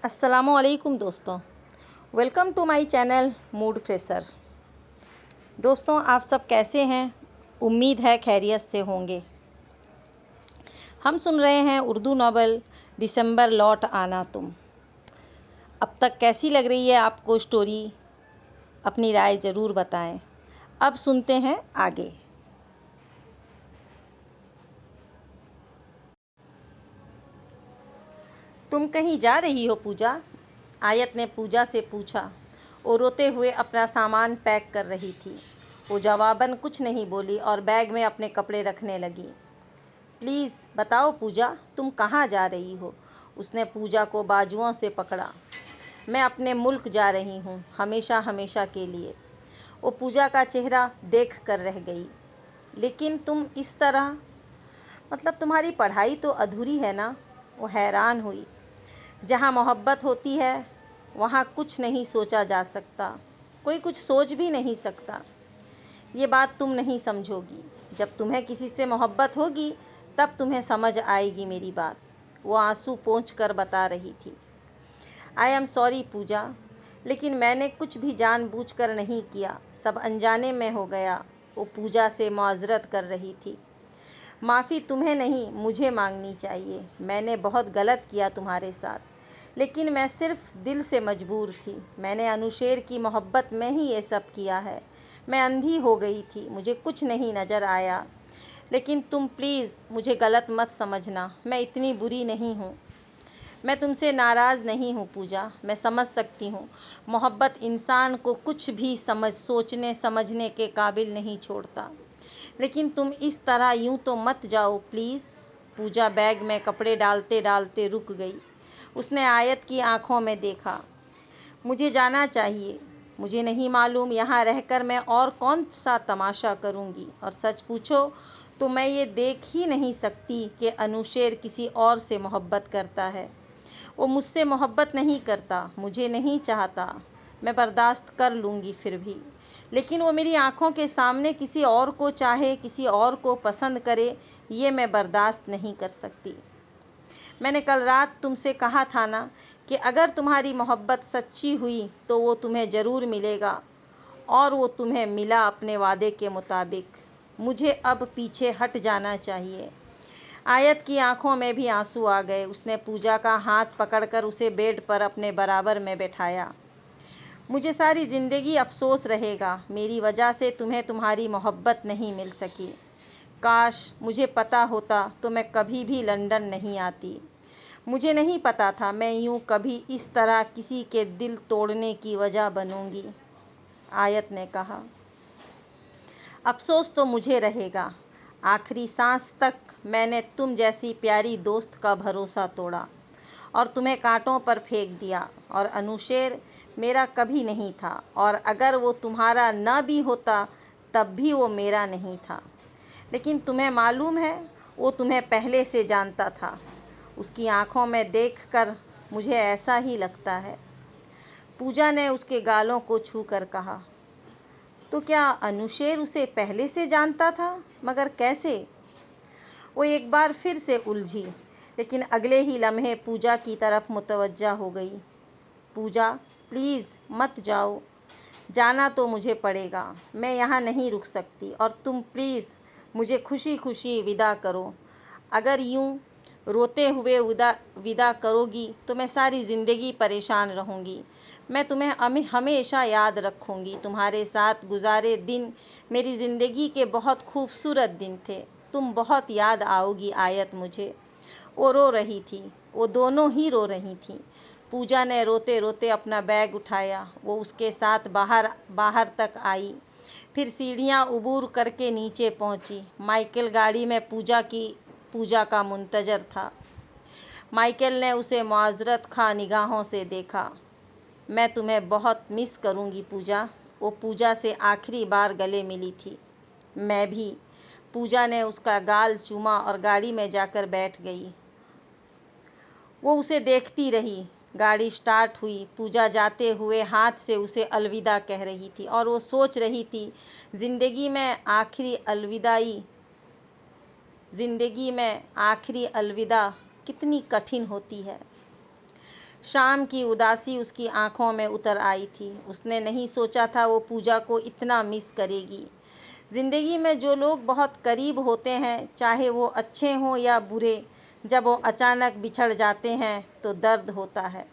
अस्सलामुअलैकुम दोस्तों, welcome to my channel mood fresher. दोस्तों, आप सब कैसे हैं? उम्मीद है खैरियत से होंगे। हम सुन रहे हैं उर्दू नावल दिसंबर लौट आना तुम। अब तक कैसी लग रही है आपको स्टोरी? अपनी राय ज़रूर बताएं। अब सुनते हैं आगे। तुम कहीं जा रही हो पूजा? आयत ने पूजा से पूछा। वो रोते हुए अपना सामान पैक कर रही थी। वो जवाबन कुछ नहीं बोली और बैग में अपने कपड़े रखने लगी। प्लीज़ बताओ पूजा, तुम कहाँ जा रही हो? उसने पूजा को बाजुओं से पकड़ा। मैं अपने मुल्क जा रही हूँ, हमेशा हमेशा के लिए। वो पूजा का चेहरा देख कर रह गई। लेकिन तुम इस तरह, मतलब तुम्हारी पढ़ाई तो अधूरी है ना? वो हैरान हुई। जहाँ मोहब्बत होती है वहाँ कुछ नहीं सोचा जा सकता, कोई कुछ सोच भी नहीं सकता। ये बात तुम नहीं समझोगी। जब तुम्हें किसी से मोहब्बत होगी तब तुम्हें समझ आएगी मेरी बात। वो आंसू पोंछ कर बता रही थी। आई एम सॉरी पूजा, लेकिन मैंने कुछ भी जानबूझकर नहीं किया, सब अनजाने में हो गया। वो पूजा से माजरत कर रही थी। माफ़ी तुम्हें नहीं, मुझे मांगनी चाहिए। मैंने बहुत गलत किया तुम्हारे साथ, लेकिन मैं सिर्फ दिल से मजबूर थी। मैंने अनुशेर की मोहब्बत में ही ये सब किया है। मैं अंधी हो गई थी, मुझे कुछ नहीं नज़र आया। लेकिन तुम प्लीज़ मुझे गलत मत समझना, मैं इतनी बुरी नहीं हूँ। मैं तुमसे नाराज़ नहीं हूँ पूजा, मैं समझ सकती हूँ। मोहब्बत इंसान को कुछ भी सोचने समझने के काबिल नहीं छोड़ता। लेकिन तुम इस तरह यूं तो मत जाओ प्लीज़। पूजा बैग में कपड़े डालते डालते रुक गई। उसने आयत की आंखों में देखा। मुझे जाना चाहिए। मुझे नहीं मालूम यहाँ रहकर मैं और कौन सा तमाशा करूँगी। और सच पूछो तो मैं ये देख ही नहीं सकती कि अनुशेर किसी और से मोहब्बत करता है। वो मुझसे मोहब्बत नहीं करता, मुझे नहीं चाहता। मैं बर्दाश्त कर लूँगी फिर भी, लेकिन वो मेरी आंखों के सामने किसी और को चाहे, किसी और को पसंद करे, ये मैं बर्दाश्त नहीं कर सकती। मैंने कल रात तुमसे कहा था ना कि अगर तुम्हारी मोहब्बत सच्ची हुई तो वो तुम्हें ज़रूर मिलेगा, और वो तुम्हें मिला अपने वादे के मुताबिक। मुझे अब पीछे हट जाना चाहिए। आयत की आंखों में भी आंसू आ गए। उसने पूजा का हाथ पकड़कर उसे बेड पर अपने बराबर में बैठाया। मुझे सारी ज़िंदगी अफसोस रहेगा, मेरी वजह से तुम्हें तुम्हारी मोहब्बत नहीं मिल सकी। काश मुझे पता होता तो मैं कभी भी लंदन नहीं आती। मुझे नहीं पता था मैं यूं कभी इस तरह किसी के दिल तोड़ने की वजह बनूंगी। आयत ने कहा। अफसोस तो मुझे रहेगा। आखिरी सांस तक मैंने तुम जैसी प्यारी दोस्त का भरोसा तोड़ा और तुम्हें कांटों पर फेंक दिया। और अनुशेर मेरा कभी नहीं था, और अगर वो तुम्हारा न भी होता तब भी वो मेरा नहीं था। लेकिन तुम्हें मालूम है, वो तुम्हें पहले से जानता था। उसकी आंखों में देखकर मुझे ऐसा ही लगता है। पूजा ने उसके गालों को छूकर कहा। तो क्या अनुशेर उसे पहले से जानता था? मगर कैसे? वो एक बार फिर से उलझी, लेकिन अगले ही लम्हे पूजा की तरफ मुतवज्जा हो गई। पूजा प्लीज़ मत जाओ। जाना तो मुझे पड़ेगा, मैं यहाँ नहीं रुक सकती। और तुम प्लीज़ मुझे खुशी खुशी विदा करो। अगर यूं रोते हुए विदा करोगी तो मैं सारी ज़िंदगी परेशान रहूँगी। मैं तुम्हें हमेशा याद रखूँगी। तुम्हारे साथ गुजारे दिन मेरी ज़िंदगी के बहुत खूबसूरत दिन थे। तुम बहुत याद आओगी आयत मुझे। वो रो रही थी, वो दोनों ही रो रही थीं। पूजा ने रोते रोते अपना बैग उठाया। वो उसके साथ बाहर तक आई, फिर सीढ़ियाँ उबूर करके नीचे पहुंची। माइकल गाड़ी में पूजा का मुंतजर था। माइकल ने उसे मुआज़रत खा निगाहों से देखा। मैं तुम्हें बहुत मिस करूंगी पूजा। वो पूजा से आखिरी बार गले मिली थी। मैं भी। पूजा ने उसका गाल चूमा और गाड़ी में जाकर बैठ गई। वो उसे देखती रही। गाड़ी स्टार्ट हुई। पूजा जाते हुए हाथ से उसे अलविदा कह रही थी, और वो सोच रही थी ज़िंदगी में आखिरी अलविदा कितनी कठिन होती है। शाम की उदासी उसकी आंखों में उतर आई थी। उसने नहीं सोचा था वो पूजा को इतना मिस करेगी। ज़िंदगी में जो लोग बहुत करीब होते हैं, चाहे वो अच्छे हों या बुरे, जब वो अचानक बिछड़ जाते हैं तो दर्द होता है।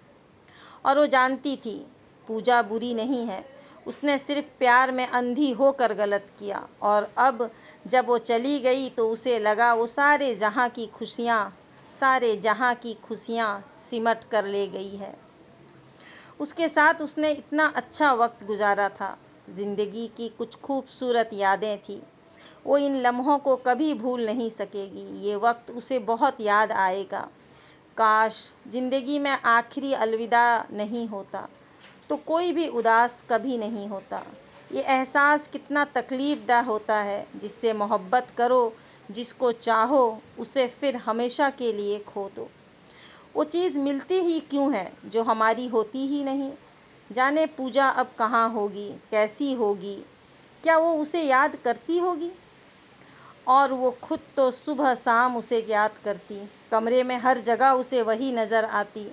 और वो जानती थी पूजा बुरी नहीं है, उसने सिर्फ प्यार में अंधी होकर गलत किया। और अब जब वो चली गई तो उसे लगा वो सारे जहां की खुशियां सिमट कर ले गई है। उसके साथ उसने इतना अच्छा वक्त गुजारा था। जिंदगी की कुछ खूबसूरत यादें थी। वो इन लम्हों को कभी भूल नहीं सकेगी। ये वक्त उसे बहुत याद आएगा। काश जिंदगी में आखिरी अलविदा नहीं होता तो कोई भी उदास कभी नहीं होता। ये एहसास कितना तकलीफदा होता है, जिससे मोहब्बत करो, जिसको चाहो, उसे फिर हमेशा के लिए खो दो। वो चीज़ मिलती ही क्यों है जो हमारी होती ही नहीं। जाने पूजा अब कहाँ होगी, कैसी होगी, क्या वो उसे याद करती होगी। और वो खुद तो सुबह शाम उसे याद करती। कमरे में हर जगह उसे वही नज़र आती,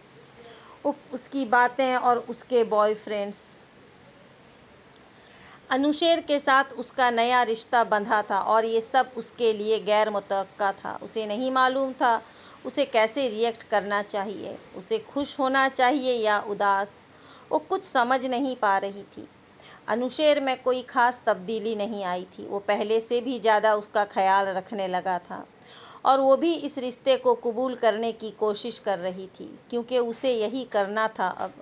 उसकी बातें और उसके बॉयफ्रेंड्स। अनुशेर के साथ उसका नया रिश्ता बंधा था और ये सब उसके लिए गैर मुतवक्का था। उसे नहीं मालूम था उसे कैसे रिएक्ट करना चाहिए, उसे खुश होना चाहिए या उदास। वो कुछ समझ नहीं पा रही थी। अनुशेर में कोई खास तब्दीली नहीं आई थी। वो पहले से भी ज़्यादा उसका ख्याल रखने लगा था और वो भी इस रिश्ते को कबूल करने की कोशिश कर रही थी, क्योंकि उसे यही करना था। अब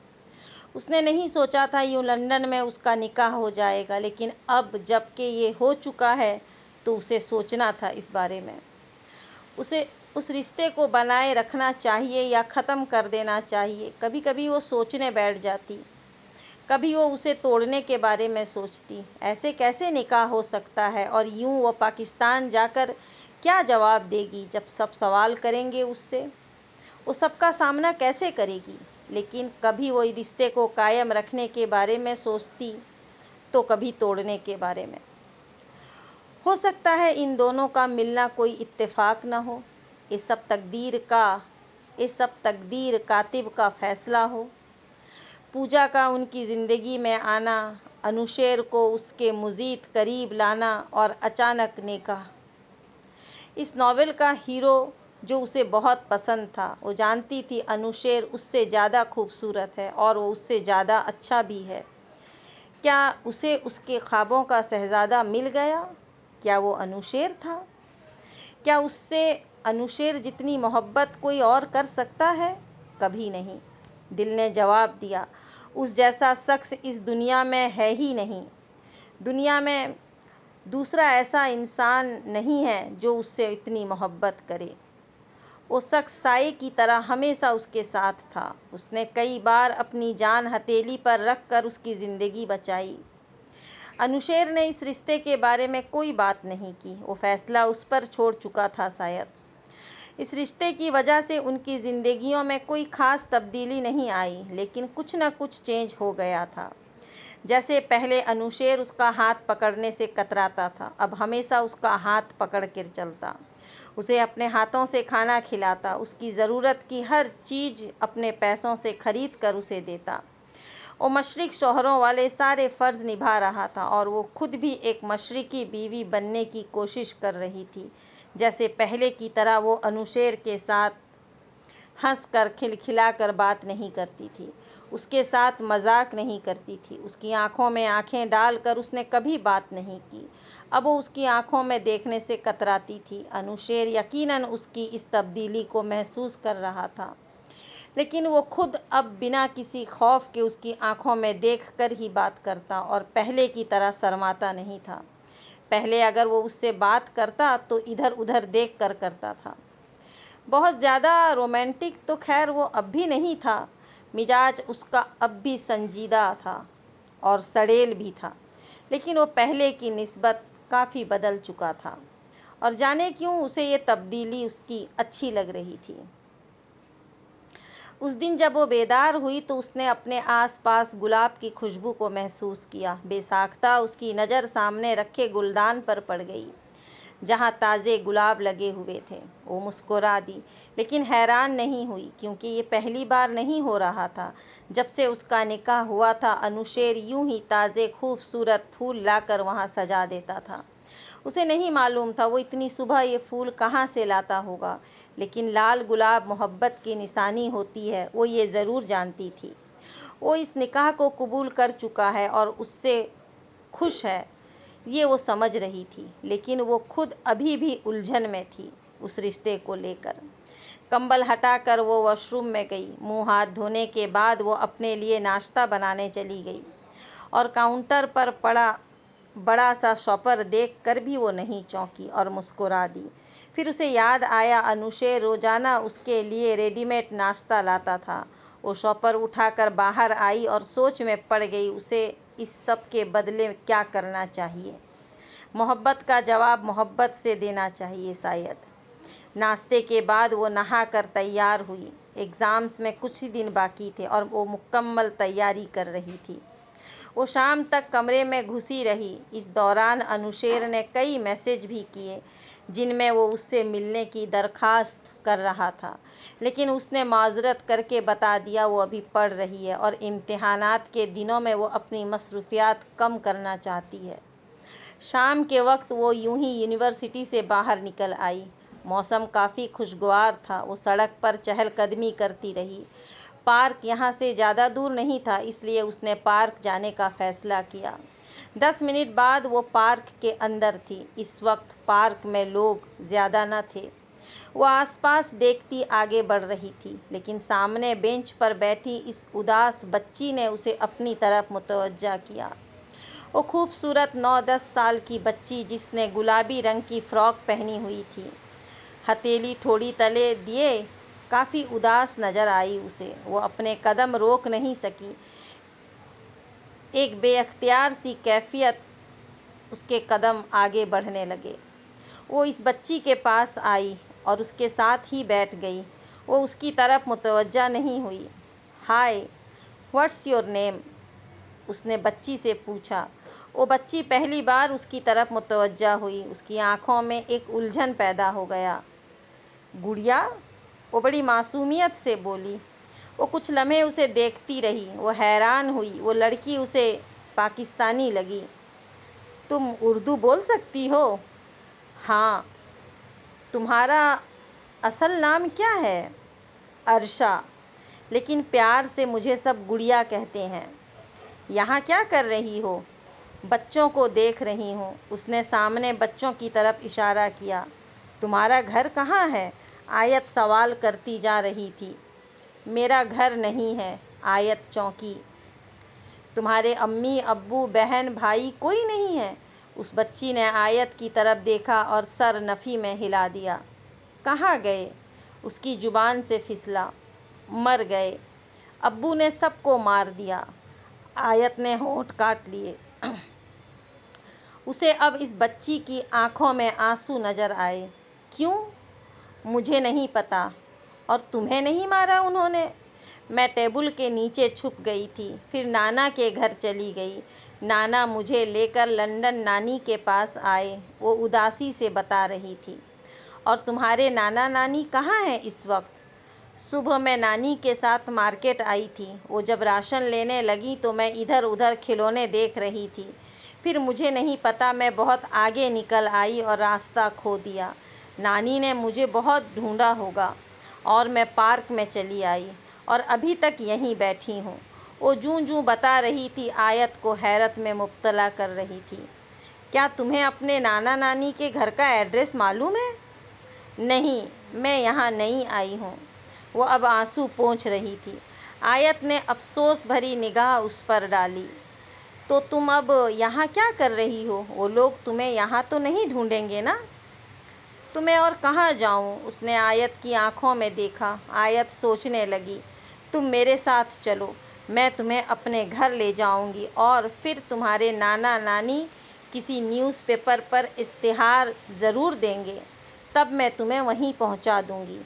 उसने नहीं सोचा था यूँ लंदन में उसका निकाह हो जाएगा, लेकिन अब जबकि ये हो चुका है तो उसे सोचना था इस बारे में। उसे उस रिश्ते को बनाए रखना चाहिए या ख़त्म कर देना चाहिए। कभी कभी वो सोचने बैठ जाती, कभी वो उसे तोड़ने के बारे में सोचती। ऐसे कैसे निकाह हो सकता है, और यूँ वो पाकिस्तान जाकर क्या जवाब देगी जब सब सवाल करेंगे उससे। वो सबका सामना कैसे करेगी। लेकिन कभी वो रिश्ते को कायम रखने के बारे में सोचती तो कभी तोड़ने के बारे में। हो सकता है इन दोनों का मिलना कोई इत्तेफाक न हो। ये सब तकदीर कातिब का फैसला हो। पूजा का उनकी ज़िंदगी में आना, अनुशेर को उसके मज़ीद करीब लाना और अचानक निकाह। इस नॉवेल का हीरो जो उसे बहुत पसंद था, वो जानती थी अनुशेर उससे ज़्यादा खूबसूरत है और वो उससे ज़्यादा अच्छा भी है। क्या उसे उसके ख्वाबों का शहज़ादा मिल गया? क्या वो अनुशेर था? क्या उससे अनुशेर जितनी मोहब्बत कोई और कर सकता है? कभी नहीं। दिल ने जवाब दिया, उस जैसा शख्स इस दुनिया में है ही नहीं। दुनिया में दूसरा ऐसा इंसान नहीं है जो उससे इतनी मोहब्बत करे। वो शख्स साए की तरह हमेशा उसके साथ था। उसने कई बार अपनी जान हथेली पर रख कर उसकी ज़िंदगी बचाई। अनुशेर ने इस रिश्ते के बारे में कोई बात नहीं की। वो फैसला उस पर छोड़ चुका था। शायद इस रिश्ते की वजह से उनकी ज़िंदगियों में कोई ख़ास तब्दीली नहीं आई, लेकिन कुछ न कुछ चेंज हो गया था। जैसे पहले अनुशेर उसका हाथ पकड़ने से कतराता था, अब हमेशा उसका हाथ पकड़ कर चलता। उसे अपने हाथों से खाना खिलाता, उसकी ज़रूरत की हर चीज़ अपने पैसों से खरीद कर उसे देता। वो मशरिक शौहरों वाले सारे फ़र्ज़ निभा रहा था और वो खुद भी एक मशरिकी बीवी बनने की कोशिश कर रही थी। जैसे पहले की तरह वो अनुशेर के साथ हंसकर खिलखिलाकर बात नहीं करती थी, उसके साथ मजाक नहीं करती थी, उसकी आंखों में आंखें डालकर उसने कभी बात नहीं की। अब वो उसकी आंखों में देखने से कतराती थी। अनुशेर यकीनन उसकी इस तब्दीली को महसूस कर रहा था, लेकिन वो खुद अब बिना किसी खौफ के उसकी आंखों में देखकर ही बात करता और पहले की तरह शर्माता नहीं था। पहले अगर वो उससे बात करता तो इधर उधर देख कर करता था। बहुत ज़्यादा रोमांटिक तो खैर वो अब भी नहीं था। मिजाज उसका अब भी संजीदा था और सड़ेल भी था, लेकिन वो पहले की निस्बत काफ़ी बदल चुका था। और जाने क्यों उसे ये तब्दीली उसकी अच्छी लग रही थी। उस दिन जब वो बेदार हुई तो उसने अपने आसपास गुलाब की खुशबू को महसूस किया। बेसाख्ता उसकी नज़र सामने रखे गुलदान पर पड़ गई। जहाँ ताज़े गुलाब लगे हुए थे। वो मुस्कुरा दी, लेकिन हैरान नहीं हुई, क्योंकि ये पहली बार नहीं हो रहा था। जब से उसका निकाह हुआ था, अनुशेर यूं ही ताज़े खूबसूरत फूल लाकर वहाँ सजा देता था। उसे नहीं मालूम था वो इतनी सुबह ये फूल कहाँ से लाता होगा, लेकिन लाल गुलाब मोहब्बत की निशानी होती है, वो ये ज़रूर जानती थी। वो इस निकाह को कबूल कर चुका है और उससे खुश है, ये वो समझ रही थी, लेकिन वो खुद अभी भी उलझन में थी उस रिश्ते को लेकर। कंबल हटाकर वो वॉशरूम में गई। मुंह हाथ धोने के बाद वो अपने लिए नाश्ता बनाने चली गई और काउंटर पर पड़ा बड़ा सा शॉपर देख कर भी वो नहीं चौंकी और मुस्कुरा दी। फिर उसे याद आया, अनुशेर रोजाना उसके लिए रेडीमेड नाश्ता लाता था। वो शॉपर उठाकर बाहर आई और सोच में पड़ गई, उसे इस सब के बदले क्या करना चाहिए। मोहब्बत का जवाब मोहब्बत से देना चाहिए शायद। नाश्ते के बाद वो नहाकर तैयार हुई। एग्ज़ाम्स में कुछ ही दिन बाकी थे और वो मुकम्मल तैयारी कर रही थी। वो शाम तक कमरे में घुसी रही। इस दौरान अनुशेर ने कई मैसेज भी किए जिनमें वो उससे मिलने की दरख्वास्त कर रहा था, लेकिन उसने माजरत करके बता दिया वो अभी पढ़ रही है और इम्तिहानात के दिनों में वो अपनी मसरूफियात कम करना चाहती है। शाम के वक्त वो यूं ही यूनिवर्सिटी से बाहर निकल आई। मौसम काफ़ी खुशगवार था। वो सड़क पर चहलकदमी करती रही। पार्क यहाँ से ज़्यादा दूर नहीं था, इसलिए उसने पार्क जाने का फ़ैसला किया। 10 मिनट बाद वो पार्क के अंदर थी। इस वक्त पार्क में लोग ज़्यादा न थे। वो आसपास देखती आगे बढ़ रही थी, लेकिन सामने बेंच पर बैठी इस उदास बच्ची ने उसे अपनी तरफ मुतवज्जा किया। वो खूबसूरत 9-10 साल की बच्ची, जिसने गुलाबी रंग की फ्रॉक पहनी हुई थी, हथेली ठोड़ी तले दिए काफ़ी उदास नजर आई उसे। वो अपने कदम रोक नहीं सकी। एक बेअख्तियार सी कैफियत उसके कदम आगे बढ़ने लगे। वो इस बच्ची के पास आई और उसके साथ ही बैठ गई। वो उसकी तरफ मुतवज्जा नहीं हुई। हाय, व्हाट्स योर नेम? उसने बच्ची से पूछा। वो बच्ची पहली बार उसकी तरफ मुतवज्जा हुई। उसकी आंखों में एक उलझन पैदा हो गया। गुड़िया? वो बड़ी मासूमियत से बोली। वो कुछ लम्हे उसे देखती रही। वो हैरान हुई। वो लड़की उसे पाकिस्तानी लगी। तुम उर्दू बोल सकती हो? हाँ। तुम्हारा असल नाम क्या है? अर्शा, लेकिन प्यार से मुझे सब गुड़िया कहते हैं। यहाँ क्या कर रही हो? बच्चों को देख रही हूँ। उसने सामने बच्चों की तरफ इशारा किया। तुम्हारा घर कहाँ है? आयत सवाल करती जा रही थी। मेरा घर नहीं है। आयत चौंकी। तुम्हारे अम्मी अब्बू बहन भाई कोई नहीं है? उस बच्ची ने आयत की तरफ देखा और सर नफ़ी में हिला दिया। कहाँ गए? उसकी जुबान से फिसला। मर गए। अब्बू ने सबको मार दिया। आयत ने होंठ काट लिए। उसे अब इस बच्ची की आंखों में आंसू नजर आए। क्यों? मुझे नहीं पता। और तुम्हें नहीं मारा उन्होंने? मैं टेबल के नीचे छुप गई थी, फिर नाना के घर चली गई। नाना मुझे लेकर लंदन नानी के पास आए, वो उदासी से बता रही थी। और तुम्हारे नाना नानी कहाँ हैं इस वक्त? सुबह मैं नानी के साथ मार्केट आई थी। वो जब राशन लेने लगी तो मैं इधर उधर खिलौने देख रही थी। फिर मुझे नहीं पता, मैं बहुत आगे निकल आई और रास्ता खो दिया। नानी ने मुझे बहुत ढूंढा होगा और मैं पार्क में चली आई और अभी तक यहीं बैठी हूँ। वो जूं जूं बता रही थी, आयत को हैरत में मुब्तला कर रही थी। क्या तुम्हें अपने नाना नानी के घर का एड्रेस मालूम है? नहीं, मैं यहाँ नई आई हूँ। वो अब आंसू पोंछ रही थी। आयत ने अफसोस भरी निगाह उस पर डाली। तो तुम अब यहाँ क्या कर रही हो? वो लोग तुम्हें यहाँ तो नहीं ढूंढेंगे ना? तो मैं और कहाँ जाऊँ? उसने आयत की आंखों में देखा। आयत सोचने लगी। तुम मेरे साथ चलो, मैं तुम्हें अपने घर ले जाऊंगी और फिर तुम्हारे नाना नानी किसी न्यूज़पेपर पर इश्तिहार ज़रूर देंगे, तब मैं तुम्हें वहीं पहुंचा दूंगी।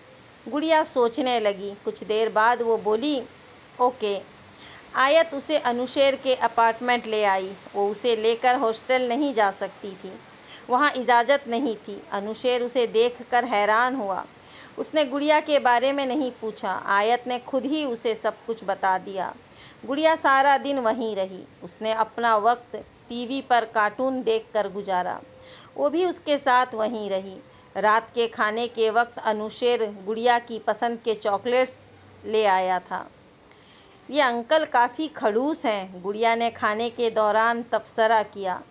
गुड़िया सोचने लगी। कुछ देर बाद वो बोली, ओके। आयत उसे अनुशेर के अपार्टमेंट ले आई। वो उसे लेकर हॉस्टल नहीं जा सकती थी। वहाँ इजाज़त नहीं थी। अनुशेर उसे देखकर हैरान हुआ। उसने गुड़िया के बारे में नहीं पूछा। आयत ने खुद ही उसे सब कुछ बता दिया। गुड़िया सारा दिन वहीं रही। उसने अपना वक्त टीवी पर कार्टून देखकर गुजारा। वो भी उसके साथ वहीं रही। रात के खाने के वक्त अनुशेर गुड़िया की पसंद के चॉकलेट्स ले आया था। ये अंकल काफ़ी खड़ूस हैं, गुड़िया ने खाने के दौरान तबसरा किया।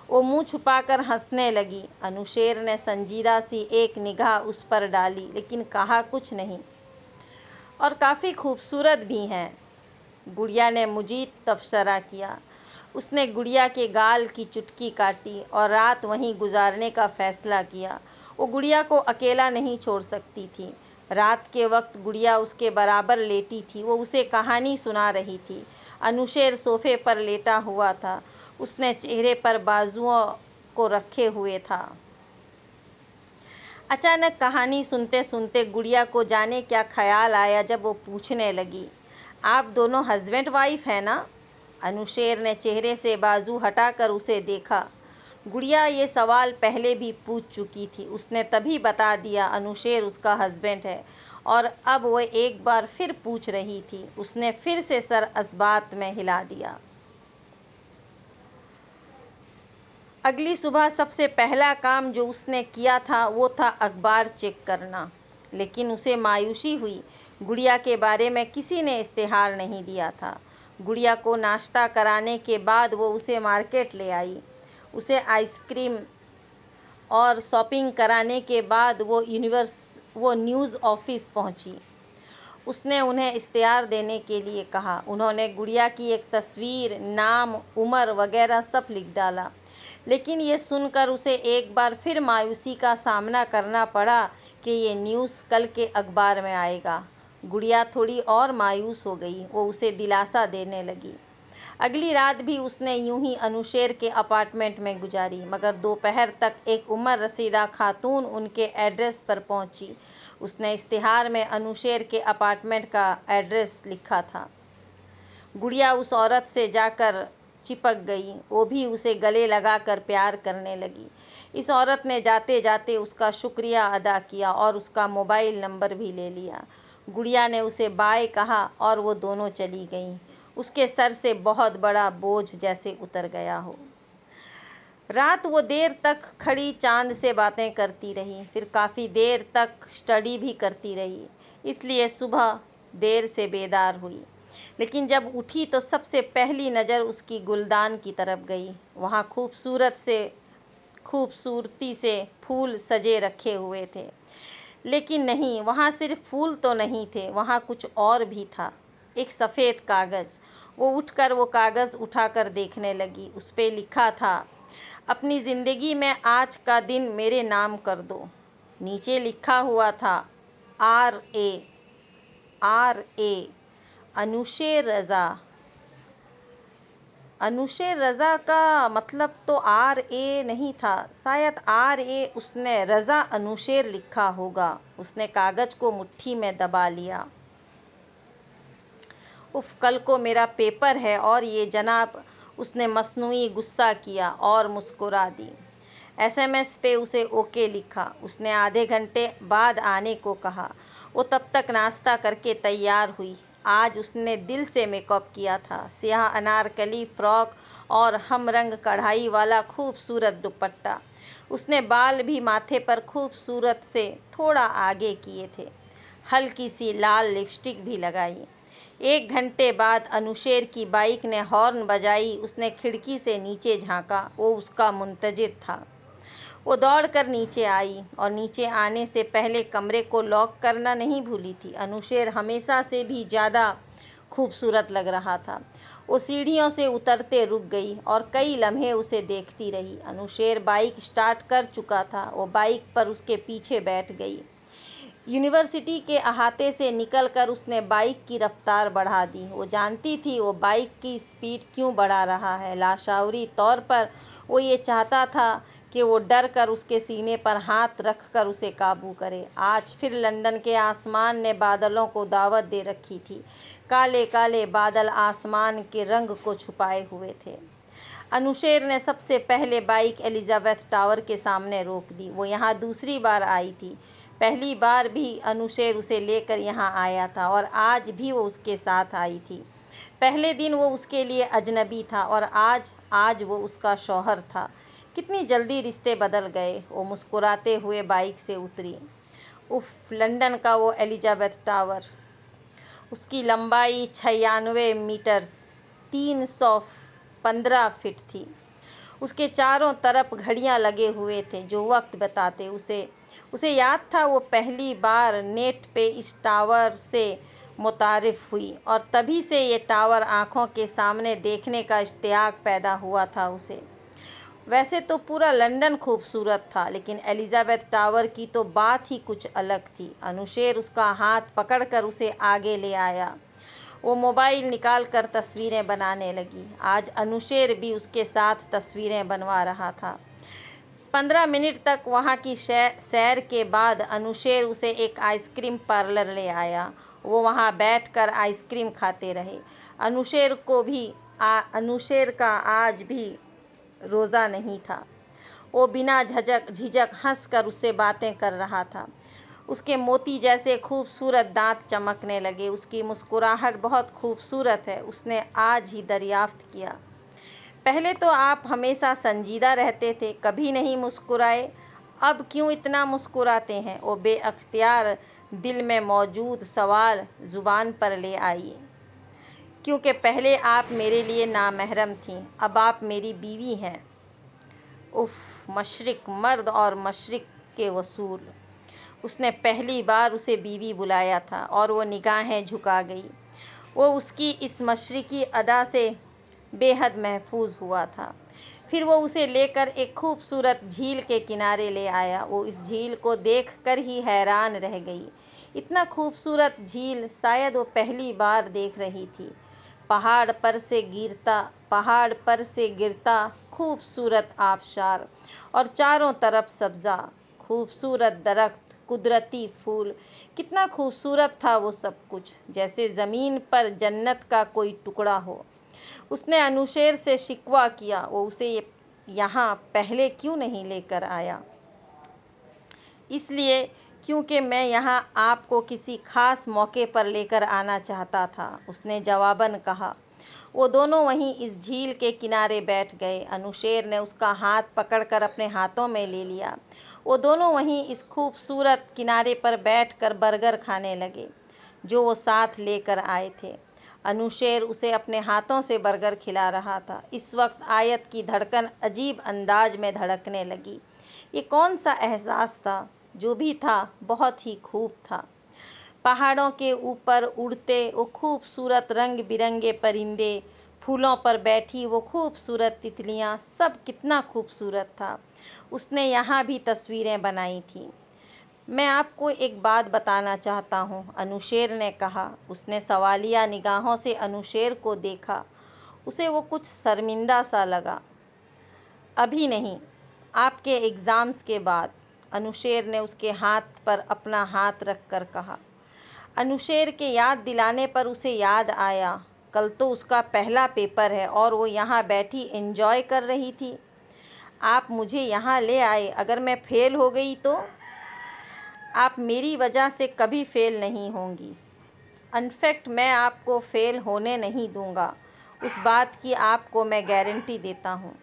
वो मुंह छुपाकर हंसने लगी। अनुशेर ने संजीदा सी एक निगाह उस पर डाली, लेकिन कहा कुछ नहीं। और काफ़ी खूबसूरत भी हैं, गुड़िया ने मुजीब तबसरा किया। उसने गुड़िया के गाल की चुटकी काटी और रात वहीं गुजारने का फैसला किया। वो गुड़िया को अकेला नहीं छोड़ सकती थी। रात के वक्त गुड़िया उसके बराबर लेटी थी। वो उसे कहानी सुना रही थी। अनुशेर सोफे पर लेटा हुआ था। उसने चेहरे पर बाजुओं को रखे हुए था। अचानक कहानी सुनते सुनते गुड़िया को जाने क्या ख्याल आया जब वो पूछने लगी, आप दोनों हस्बैंड वाइफ हैं ना? अनुशेर ने चेहरे से बाजू हटाकर उसे देखा। गुड़िया ये सवाल पहले भी पूछ चुकी थी। उसने तभी बता दिया अनुशेर उसका हस्बैंड है, और अब वह एक बार फिर पूछ रही थी। उसने फिर से सर इस बात में हिला दिया। अगली सुबह सबसे पहला काम जो उसने किया था वो था अखबार चेक करना, लेकिन उसे मायूसी हुई। गुड़िया के बारे में किसी ने इश्तेहार नहीं दिया था। गुड़िया को नाश्ता कराने के बाद वो उसे मार्केट ले आई। उसे आइसक्रीम और शॉपिंग कराने के बाद वो न्यूज़ ऑफिस पहुंची। उसने उन्हें इश्तेहार देने के लिए कहा। उन्होंने गुड़िया की एक तस्वीर, नाम, उम्र वगैरह सब लिख डाला, लेकिन ये सुनकर उसे एक बार फिर मायूसी का सामना करना पड़ा कि ये न्यूज़ कल के अखबार में आएगा। गुड़िया थोड़ी और मायूस हो गई। वो उसे दिलासा देने लगी। अगली रात भी उसने यूं ही अनुशेर के अपार्टमेंट में गुजारी, मगर दोपहर तक एक उम्र रसीदा खातून उनके एड्रेस पर पहुंची। उसने इश्तिहार में अनुशेर के अपार्टमेंट का एड्रेस लिखा था। गुड़िया उस औरत से जाकर चिपक गई। वो भी उसे गले लगाकर प्यार करने लगी। इस औरत ने जाते जाते उसका शुक्रिया अदा किया और उसका मोबाइल नंबर भी ले लिया। गुड़िया ने उसे बाय कहा और वो दोनों चली गईं। उसके सर से बहुत बड़ा बोझ जैसे उतर गया हो। रात वो देर तक खड़ी चांद से बातें करती रही, फिर काफ़ी देर तक स्टडी भी करती रही, इसलिए सुबह देर से बेदार हुई। लेकिन जब उठी तो सबसे पहली नज़र उसकी गुलदान की तरफ गई। वहाँ खूबसूरती से फूल सजे रखे हुए थे, लेकिन नहीं, वहाँ सिर्फ फूल तो नहीं थे, वहाँ कुछ और भी था। एक सफ़ेद कागज़। वो उठकर वो कागज़ उठाकर देखने लगी। उस पे लिखा था, अपनी ज़िंदगी में आज का दिन मेरे नाम कर दो। नीचे लिखा हुआ था R.A. अनुशेर रज़ा। अनुशेर रज़ा का मतलब तो R.A. नहीं था, शायद R.A. उसने रज़ा अनुशेर लिखा होगा। उसने कागज़ को मुट्ठी में दबा लिया। उफ, कल को मेरा पेपर है और ये जनाब। उसने मसनूई गुस्सा किया और मुस्कुरा दी। SMS पे उसे ओके लिखा। उसने आधे घंटे बाद आने को कहा। वो तब तक नाश्ता करके तैयार हुई। आज उसने दिल से मेकअप किया था। स्याह अनारकली फ्रॉक और हमरंग कढ़ाई वाला खूबसूरत दुपट्टा। उसने बाल भी माथे पर खूबसूरत से थोड़ा आगे किए थे। हल्की सी लाल लिपस्टिक भी लगाई। 1 घंटे बाद अनुशेर की बाइक ने हॉर्न बजाई। उसने खिड़की से नीचे झांका। वो उसका मुंतजिर था। वो दौड़कर नीचे आई और नीचे आने से पहले कमरे को लॉक करना नहीं भूली थी। अनुशेर हमेशा से भी ज़्यादा खूबसूरत लग रहा था। वो सीढ़ियों से उतरते रुक गई और कई लम्हे उसे देखती रही। अनुशेर बाइक स्टार्ट कर चुका था। वो बाइक पर उसके पीछे बैठ गई। यूनिवर्सिटी के अहाते से निकलकर उसने बाइक की रफ्तार बढ़ा दी। वो जानती थी वो बाइक की स्पीड क्यों बढ़ा रहा है। लाशऊरी तौर पर वो ये चाहता था कि वो डर कर उसके सीने पर हाथ रखकर उसे काबू करे। आज फिर लंदन के आसमान ने बादलों को दावत दे रखी थी। काले काले बादल आसमान के रंग को छुपाए हुए थे। अनुशेर ने सबसे पहले बाइक एलिजाबेथ टावर के सामने रोक दी। वो यहाँ दूसरी बार आई थी। पहली बार भी अनुशेर उसे लेकर यहाँ आया था और आज भी वो उसके साथ आई थी। पहले दिन वो उसके लिए अजनबी था और आज वो उसका शौहर था। कितनी जल्दी रिश्ते बदल गए। वो मुस्कुराते हुए बाइक से उतरी। उफ, लंदन का वो एलिजाबेथ टावर। उसकी लंबाई 96 मीटर 315 फीट थी। उसके चारों तरफ घड़ियां लगे हुए थे जो वक्त बताते। उसे याद था वो पहली बार नेट पे इस टावर से मुतारिफ हुई और तभी से ये टावर आंखों के सामने देखने का इश्तियाक पैदा हुआ था उसे। वैसे तो पूरा लंदन खूबसूरत था, लेकिन एलिजाबेथ टावर की तो बात ही कुछ अलग थी। अनुशेर उसका हाथ पकड़कर उसे आगे ले आया। वो मोबाइल निकालकर तस्वीरें बनाने लगी। आज अनुशेर भी उसके साथ तस्वीरें बनवा रहा था। 15 मिनट तक वहाँ की सैर के बाद अनुशेर उसे एक आइसक्रीम पार्लर ले आया। वो वहाँ बैठकर आइसक्रीम खाते रहे। अनुशेर का आज भी रोज़ा नहीं था। वो बिना झिझक हंसकर उससे बातें कर रहा था। उसके मोती जैसे खूबसूरत दांत चमकने लगे। उसकी मुस्कुराहट बहुत खूबसूरत है, उसने आज ही दरियाफ्त किया। पहले तो आप हमेशा संजीदा रहते थे, कभी नहीं मुस्कुराए, अब क्यों इतना मुस्कुराते हैं? वो बेअख्तियार दिल में मौजूद सवाल जुबान पर ले आई। क्योंकि पहले आप मेरे लिए नामहरम थीं, अब आप मेरी बीवी हैं। उफ, मशरिक, मर्द और मशरिक के वसूल। उसने पहली बार उसे बीवी बुलाया था और वो निगाहें झुका गई। वो उसकी इस मशरिकी अदा से बेहद महफूज हुआ था। फिर वो उसे लेकर एक खूबसूरत झील के किनारे ले आया। वो इस झील को देखकर ही हैरान रह गई। इतना खूबसूरत झील शायद वो पहली बार देख रही थी। पहाड़ पर से गिरता खूबसूरत आबशार और चारों तरफ सब्जा, खूबसूरत दरख्त, कुदरती फूल। कितना खूबसूरत था वो सब कुछ, जैसे ज़मीन पर जन्नत का कोई टुकड़ा हो। उसने अनुशेर से शिकवा किया, वो उसे यहाँ पहले क्यों नहीं लेकर आया। इसलिए क्योंकि मैं यहाँ आपको किसी खास मौके पर लेकर आना चाहता था, उसने जवाबन कहा। वो दोनों वहीं इस झील के किनारे बैठ गए। अनुशेर ने उसका हाथ पकड़कर अपने हाथों में ले लिया। वो दोनों वहीं इस खूबसूरत किनारे पर बैठकर बर्गर खाने लगे जो वो साथ लेकर आए थे। अनुशेर उसे अपने हाथों से बर्गर खिला रहा था। इस वक्त आयत की धड़कन अजीब अंदाज में धड़कने लगी। ये कौन सा एहसास था? जो भी था बहुत ही खूब था। पहाड़ों के ऊपर उड़ते वो खूबसूरत रंग बिरंगे परिंदे, फूलों पर बैठी वो खूबसूरत तितलियां, सब कितना खूबसूरत था। उसने यहाँ भी तस्वीरें बनाई थी। मैं आपको एक बात बताना चाहता हूँ, अनुशेर ने कहा। उसने सवालिया निगाहों से अनुशेर को देखा। उसे वो कुछ शर्मिंदा सा लगा। अभी नहीं, आपके एग्ज़ाम्स के बाद, अनुशेर ने उसके हाथ पर अपना हाथ रखकर कहा। अनुशेर के याद दिलाने पर उसे याद आया, कल तो उसका पहला पेपर है और वो यहाँ बैठी एंजॉय कर रही थी। आप मुझे यहाँ ले आए, अगर मैं फेल हो गई तो? आप मेरी वजह से कभी फेल नहीं होंगी। इनफैक्ट मैं आपको फेल होने नहीं दूंगा, उस बात की आपको मैं गारंटी देता हूँ।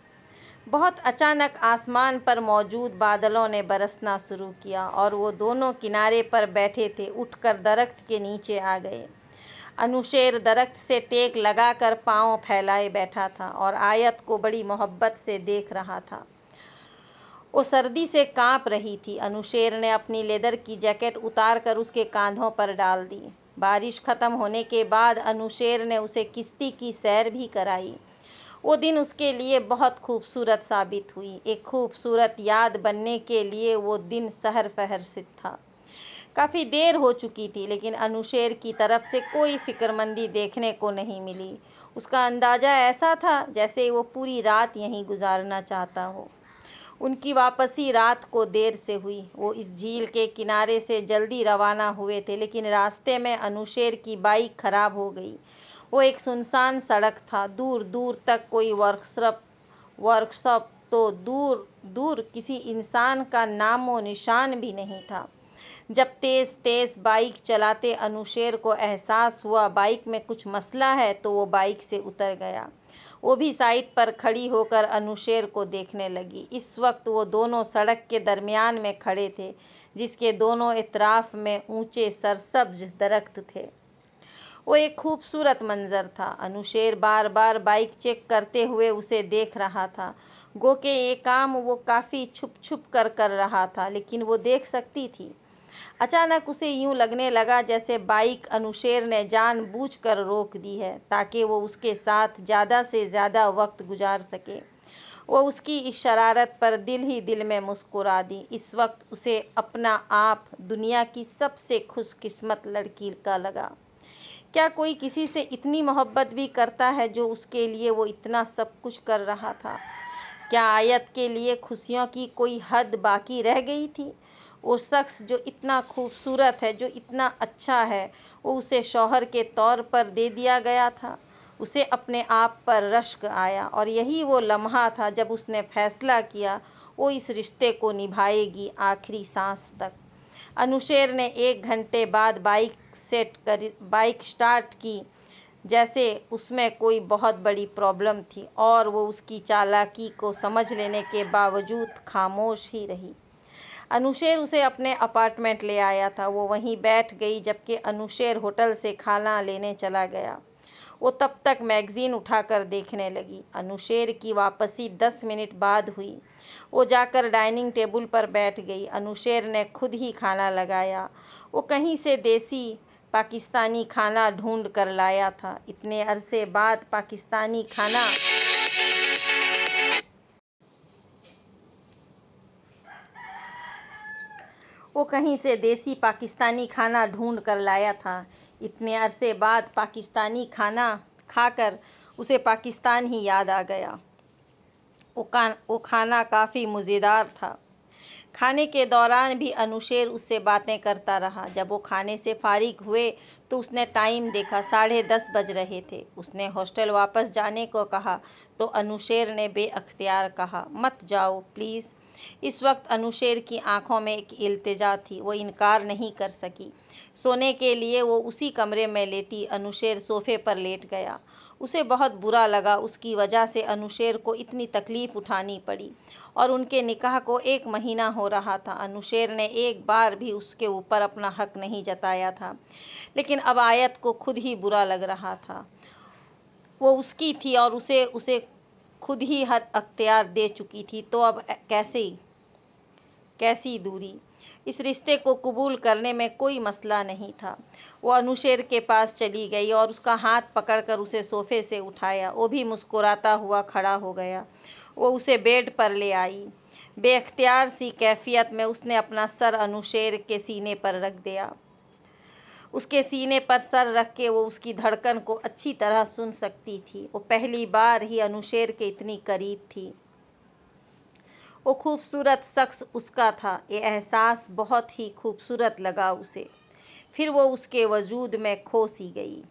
बहुत अचानक आसमान पर मौजूद बादलों ने बरसना शुरू किया और वो दोनों किनारे पर बैठे थे उठकर दरख्त के नीचे आ गए। अनुशेर दरख्त से टेक लगाकर पांव फैलाए बैठा था और आयत को बड़ी मोहब्बत से देख रहा था। वो सर्दी से कांप रही थी। अनुशेर ने अपनी लेदर की जैकेट उतारकर उसके कांधों पर डाल दी। बारिश खत्म होने के बाद अनुशेर ने उसे किश्ती की सैर भी कराई। वो दिन उसके लिए बहुत खूबसूरत साबित हुई। एक खूबसूरत याद बनने के लिए वो दिन सहर फहरसित था। काफ़ी देर हो चुकी थी, लेकिन अनुशेर की तरफ से कोई फिक्रमंदी देखने को नहीं मिली। उसका अंदाज़ा ऐसा था जैसे वो पूरी रात यहीं गुजारना चाहता हो। उनकी वापसी रात को देर से हुई। वो इस झील के किनारे से जल्दी रवाना हुए थे, लेकिन रास्ते में अनुशेर की बाइक खराब हो गई। वो एक सुनसान सड़क था, दूर दूर तक कोई वर्कशॉप तो दूर दूर किसी इंसान का नामो निशान भी नहीं था। जब तेज तेज बाइक चलाते अनुशेर को एहसास हुआ बाइक में कुछ मसला है तो वो बाइक से उतर गया। वो भी साइड पर खड़ी होकर अनुशेर को देखने लगी। इस वक्त वो दोनों सड़क के दरमियान में खड़े थे, जिसके दोनों इतराफ में ऊंचे सरसब्ज दरख्त थे। वो एक खूबसूरत मंजर था। अनुशेर बार बार बाइक चेक करते हुए उसे देख रहा था। गो के ये काम वो काफ़ी छुप छुप कर रहा था, लेकिन वो देख सकती थी। अचानक उसे यूं लगने लगा जैसे बाइक अनुशेर ने जानबूझकर रोक दी है ताकि वो उसके साथ ज़्यादा से ज़्यादा वक्त गुजार सके। वो उसकी इस शरारत पर दिल ही दिल में मुस्कुरा दी। इस वक्त उसे अपना आप दुनिया की सबसे खुशकिस्मत लड़की का लगा। क्या कोई किसी से इतनी मोहब्बत भी करता है जो उसके लिए वो इतना सब कुछ कर रहा था? क्या आयत के लिए खुशियों की कोई हद बाकी रह गई थी? वो शख्स जो इतना खूबसूरत है, जो इतना अच्छा है, वो उसे शौहर के तौर पर दे दिया गया था। उसे अपने आप पर रश्क आया और यही वो लम्हा था जब उसने फैसला किया वो इस रिश्ते को निभाएगी आखिरी सांस तक। अनुशेर ने 1 घंटे बाद बाइक स्टार्ट की, जैसे उसमें कोई बहुत बड़ी प्रॉब्लम थी, और वो उसकी चालाकी को समझ लेने के बावजूद खामोश ही रही। अनुशेर उसे अपने अपार्टमेंट ले आया था। वो वहीं बैठ गई जबकि अनुशेर होटल से खाना लेने चला गया। वो तब तक मैगजीन उठाकर देखने लगी। अनुशेर की वापसी 10 मिनट बाद हुई। वो जाकर डाइनिंग टेबल पर बैठ गई। अनुशेर ने खुद ही खाना लगाया। वो कहीं से देसी पाकिस्तानी खाना ढूंढ कर लाया था। इतने अरसे बाद पाकिस्तानी खाना वो कहीं से देसी पाकिस्तानी खाना ढूंढ कर लाया था। इतने अरसे बाद पाकिस्तानी खाना खाकर उसे पाकिस्तान ही याद आ गया। वो खाना काफ़ी मज़ेदार था। खाने के दौरान भी अनुशेर उससे बातें करता रहा। जब वो खाने से फारिग हुए तो उसने टाइम देखा, 10:30 बज रहे थे। उसने हॉस्टल वापस जाने को कहा तो अनुशेर ने बेअख्तियार कहा, मत जाओ प्लीज़। इस वक्त अनुशेर की आंखों में एक इल्तिजा थी। वो इनकार नहीं कर सकी। सोने के लिए वो उसी कमरे में लेटी। अनुशेर सोफे पर लेट गया। उसे बहुत बुरा लगा। उसकी वजह से अनुशेर को इतनी तकलीफ उठानी पड़ी और उनके निकाह को 1 महीना हो रहा था। अनुशेर ने एक बार भी उसके ऊपर अपना हक नहीं जताया था, लेकिन अब आयत को खुद ही बुरा लग रहा था। वो उसकी थी और उसे खुद ही हर अख्तियार दे चुकी थी, तो अब कैसी दूरी। इस रिश्ते को कबूल करने में कोई मसला नहीं था। वो अनुशेर के पास चली गई और उसका हाथ पकड़कर उसे सोफे से उठाया। वो भी मुस्कुराता हुआ खड़ा हो गया। वो उसे बेड पर ले आई। बेअख्तियार सी कैफियत में उसने अपना सर अनुशेर के सीने पर रख दिया। उसके सीने पर सर रख के वो उसकी धड़कन को अच्छी तरह सुन सकती थी। वो पहली बार ही अनुशेर के इतनी करीब थी। वो खूबसूरत शख्स उसका था। ये एहसास बहुत ही खूबसूरत लगा उसे। फिर वो उसके वजूद में खो सी गई।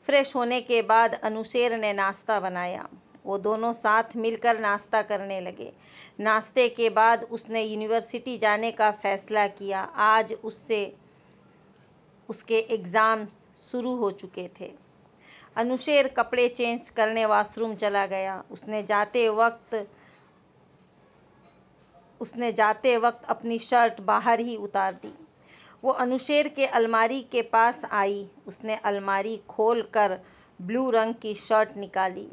फ्रेश होने के बाद अनुशेर ने नाश्ता बनाया। वो दोनों साथ मिलकर नाश्ता करने लगे। नाश्ते के बाद उसने यूनिवर्सिटी जाने का फैसला किया। आज उसके एग्ज़ाम शुरू हो चुके थे। अनुशेर कपड़े चेंज करने वॉशरूम चला गया। उसने जाते वक्त अपनी शर्ट बाहर ही उतार दी। वो अनुशेर के अलमारी के पास आई। उसने अलमारी खोलकर ब्लू रंग की शर्ट निकाली।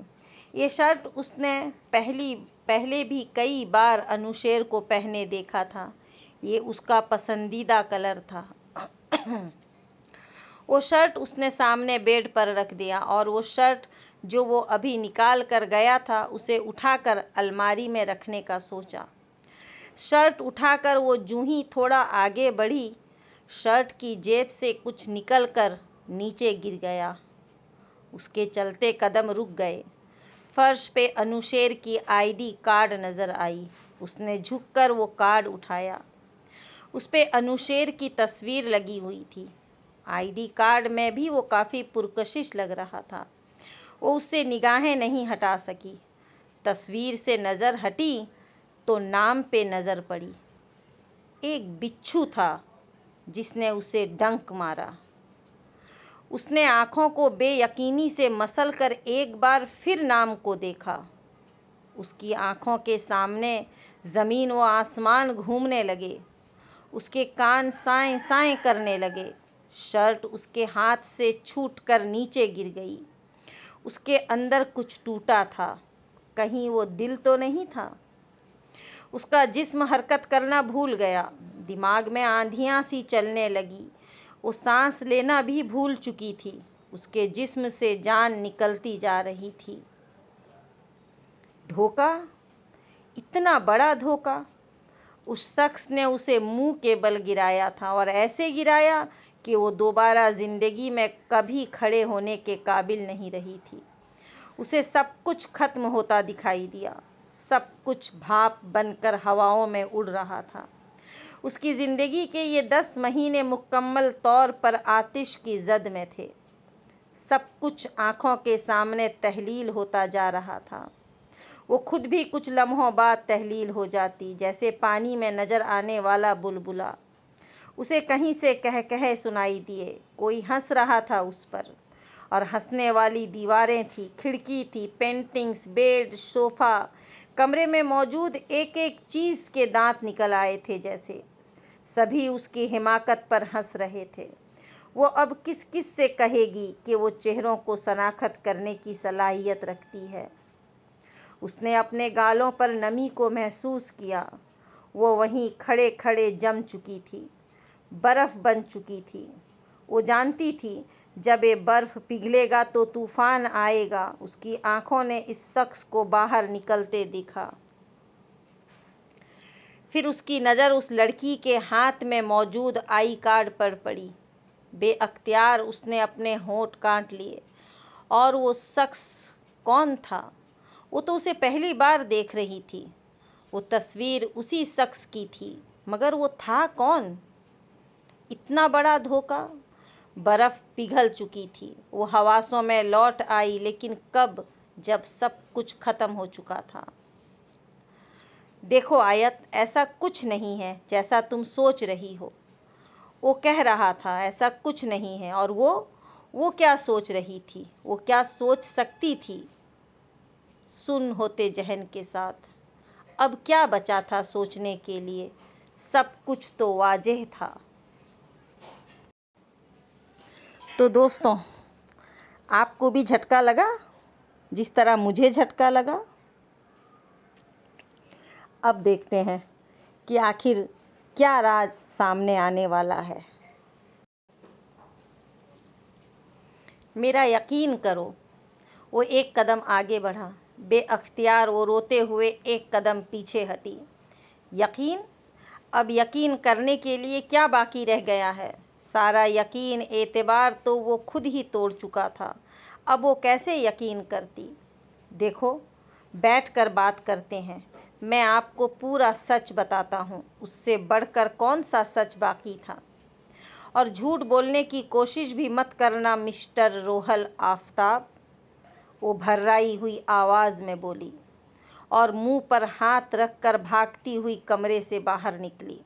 ये शर्ट उसने पहले भी कई बार अनुशेर को पहने देखा था। ये उसका पसंदीदा कलर था। वो शर्ट उसने सामने बेड पर रख दिया और वो शर्ट जो वो अभी निकाल कर गया था उसे उठाकर अलमारी में रखने का सोचा। शर्ट उठाकर वो जूं ही थोड़ा आगे बढ़ी, शर्ट की जेब से कुछ निकलकर नीचे गिर गया। उसके चलते कदम रुक गए। फर्श पे अनुशेर की आईडी कार्ड नजर आई। उसने झुककर वो कार्ड उठाया। उस पे अनुशेर की तस्वीर लगी हुई थी। आईडी कार्ड में भी वो काफ़ी पुरकशिश लग रहा था। वो उससे निगाहें नहीं हटा सकी। तस्वीर से नज़र हटी तो नाम पे नज़र पड़ी। एक बिच्छू था जिसने उसे डंक मारा। उसने आँखों को बेयकीनी से मसल कर एक बार फिर नाम को देखा। उसकी आँखों के सामने ज़मीन व आसमान घूमने लगे। उसके कान साएं साएं करने लगे। शर्ट उसके हाथ से छूटकर नीचे गिर गई। उसके अंदर कुछ टूटा था। कहीं वो दिल तो नहीं था? उसका जिस्म हरकत करना भूल गया। दिमाग में आंधियां सी चलने लगी। वो सांस लेना भी भूल चुकी थी। उसके जिस्म से जान निकलती जा रही थी। धोखा, इतना बड़ा धोखा। उस शख्स ने उसे मुंह के बल गिराया था और ऐसे गिराया कि वो दोबारा जिंदगी में कभी खड़े होने के काबिल नहीं रही थी। उसे सब कुछ खत्म होता दिखाई दिया। सब कुछ भाप बनकर हवाओं में उड़ रहा था। उसकी जिंदगी के ये 10 महीने मुकम्मल तौर पर आतिश की जद में थे। सब कुछ आंखों के सामने तहलील होता जा रहा था। वो खुद भी कुछ लम्हों बाद तहलील हो जाती, जैसे पानी में नजर आने वाला बुलबुला। उसे कहीं से कह कह सुनाई दिए। कोई हंस रहा था उस पर, और हंसने वाली दीवारें थी, खिड़की थी, पेंटिंग्स, बेड, सोफा। कमरे में मौजूद एक एक चीज के दांत निकल आए थे जैसे। सभी उसकी हिमाकत पर हंस रहे थे। वो अब किस किस से कहेगी कि वो चेहरों को शनाख्त करने की सलाहियत रखती है। उसने अपने गालों पर नमी को महसूस किया। वो वहीं खड़े खड़े जम चुकी थी, बर्फ बन चुकी थी। वो जानती थी जब ये बर्फ पिघलेगा तो तूफान आएगा। उसकी आंखों ने इस शख्स को बाहर निकलते देखा। फिर उसकी नज़र उस लड़की के हाथ में मौजूद आई कार्ड पर पड़ी। बेअख्तियार उसने अपने होंठ काट लिए। और वो शख्स कौन था? वो तो उसे पहली बार देख रही थी। वो तस्वीर उसी शख्स की थी, मगर वो था कौन? इतना बड़ा धोखा। बर्फ पिघल चुकी थी। वो हवासों में लौट आई, लेकिन कब? जब सब कुछ खत्म हो चुका था। देखो आयत, ऐसा कुछ नहीं है जैसा तुम सोच रही हो, वो कह रहा था। ऐसा कुछ नहीं है। और वो क्या सोच रही थी? वो क्या सोच सकती थी? सुन होते जहन के साथ। अब क्या बचा था सोचने के लिए? सब कुछ तो वाज़ेह था। तो दोस्तों, आपको भी झटका लगा जिस तरह मुझे झटका लगा? अब देखते हैं कि आखिर क्या राज सामने आने वाला है। मेरा यकीन करो, वो एक कदम आगे बढ़ा। बेअख्तियार वो रोते हुए एक कदम पीछे हटी। यकीन? अब यकीन करने के लिए क्या बाकी रह गया है? सारा यकीन, एतबार तो वो खुद ही तोड़ चुका था। अब वो कैसे यकीन करती? देखो, बैठकर बात करते हैं। मैं आपको पूरा सच बताता हूँ। उससे बढ़कर कौन सा सच बाकी था? और झूठ बोलने की कोशिश भी मत करना मिस्टर रोहल आफ्ताब, वो भर्राई हुई आवाज़ में बोली, और मुंह पर हाथ रखकर भागती हुई कमरे से बाहर निकली।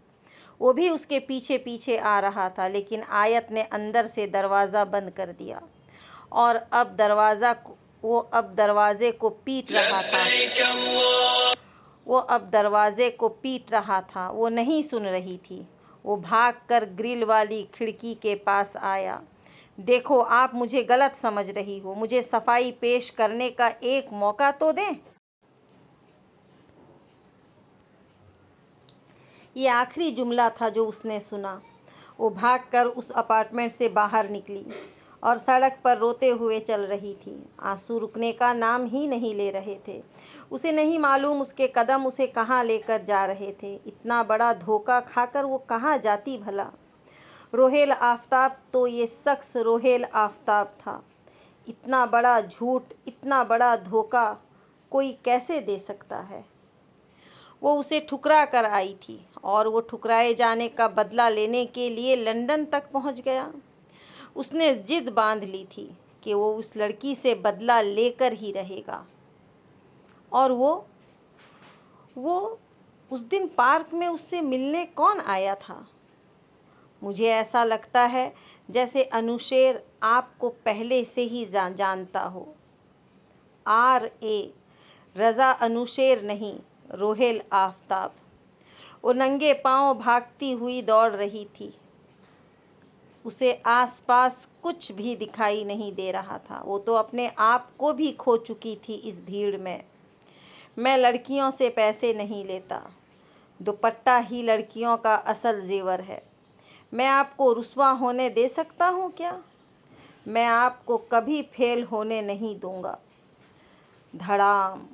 वो भी उसके पीछे पीछे आ रहा था, लेकिन आयत ने अंदर से दरवाज़ा बंद कर दिया। और अब दरवाजे को पीट रहा था। वो नहीं सुन रही थी। वो भागकर ग्रिल वाली खिड़की के पास आया। देखो, आप मुझे गलत समझ रही हो। मुझे सफाई पेश करने का एक मौका तो दें। ये आखिरी जुमला था जो उसने सुना। वो भागकर उस अपार्टमेंट से बाहर निकली और सड़क पर रोते हुए चल रही थी। आंसू रुकने का नाम ही नहीं ले रहे थे। उसे नहीं मालूम उसके कदम उसे कहाँ लेकर जा रहे थे। इतना बड़ा धोखा खाकर वो कहाँ जाती भला? रोहेल आफ्ताब, तो ये शख्स रोहेल आफ्ताब था। इतना बड़ा झूठ, इतना बड़ा धोखा कोई कैसे दे सकता है? वो उसे ठुकरा कर आई थी और वो ठुकराए जाने का बदला लेने के लिए लंदन तक पहुंच गया। उसने जिद बांध ली थी कि वो उस लड़की से बदला लेकर ही रहेगा। और वो उस दिन पार्क में उससे मिलने कौन आया था? मुझे ऐसा लगता है जैसे अनुशेर आपको पहले से ही जानता हो। R.A. रज़ा अनुशेर नहीं, रोहेल आफताब। वो नंगे पांव भागती हुई दौड़ रही थी। उसे आसपास कुछ भी दिखाई नहीं दे रहा था। वो तो अपने आप को भी खो चुकी थी इस भीड़ में। मैं लड़कियों से पैसे नहीं लेता। दुपट्टा ही लड़कियों का असल जेवर है। मैं आपको रुस्वा होने दे सकता हूँ क्या? मैं आपको कभी फेल होने नहीं दूंगा। धड़ाम!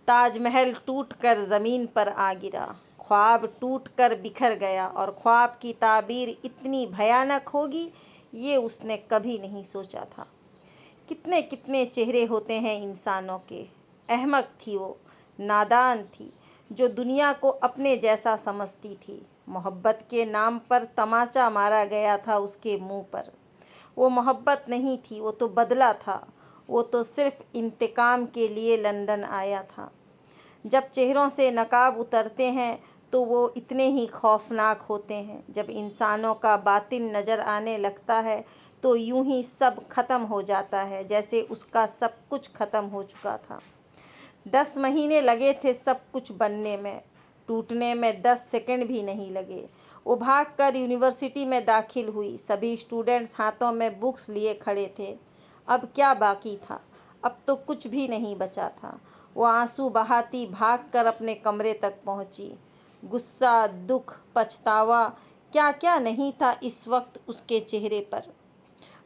ताजमहल टूटकर जमीन पर आ गिरा। ख्वाब टूटकर बिखर गया और ख्वाब की ताबीर इतनी भयानक होगी ये उसने कभी नहीं सोचा था। कितने कितने चेहरे होते हैं इंसानों के। अहमक थी वो, नादान थी, जो दुनिया को अपने जैसा समझती थी। मोहब्बत के नाम पर तमाचा मारा गया था उसके मुंह पर। वो मोहब्बत नहीं थी, वो तो बदला था। वो तो सिर्फ इंतकाम के लिए लंदन आया था। जब चेहरों से नकाब उतरते हैं तो वो इतने ही खौफनाक होते हैं। जब इंसानों का बातिन नज़र आने लगता है तो यूं ही सब खत्म हो जाता है, जैसे उसका सब कुछ खत्म हो चुका था। 10 महीने लगे थे सब कुछ बनने में, टूटने में 10 सेकंड भी नहीं लगे। वो भागकर यूनिवर्सिटी में दाखिल हुई। सभी स्टूडेंट्स हाथों में बुक्स लिए खड़े थे। अब क्या बाकी था? अब तो कुछ भी नहीं बचा था। वो आंसू बहाती भागकर अपने कमरे तक पहुंची। गुस्सा, दुख, पछतावा, क्या क्या नहीं था इस वक्त उसके चेहरे पर।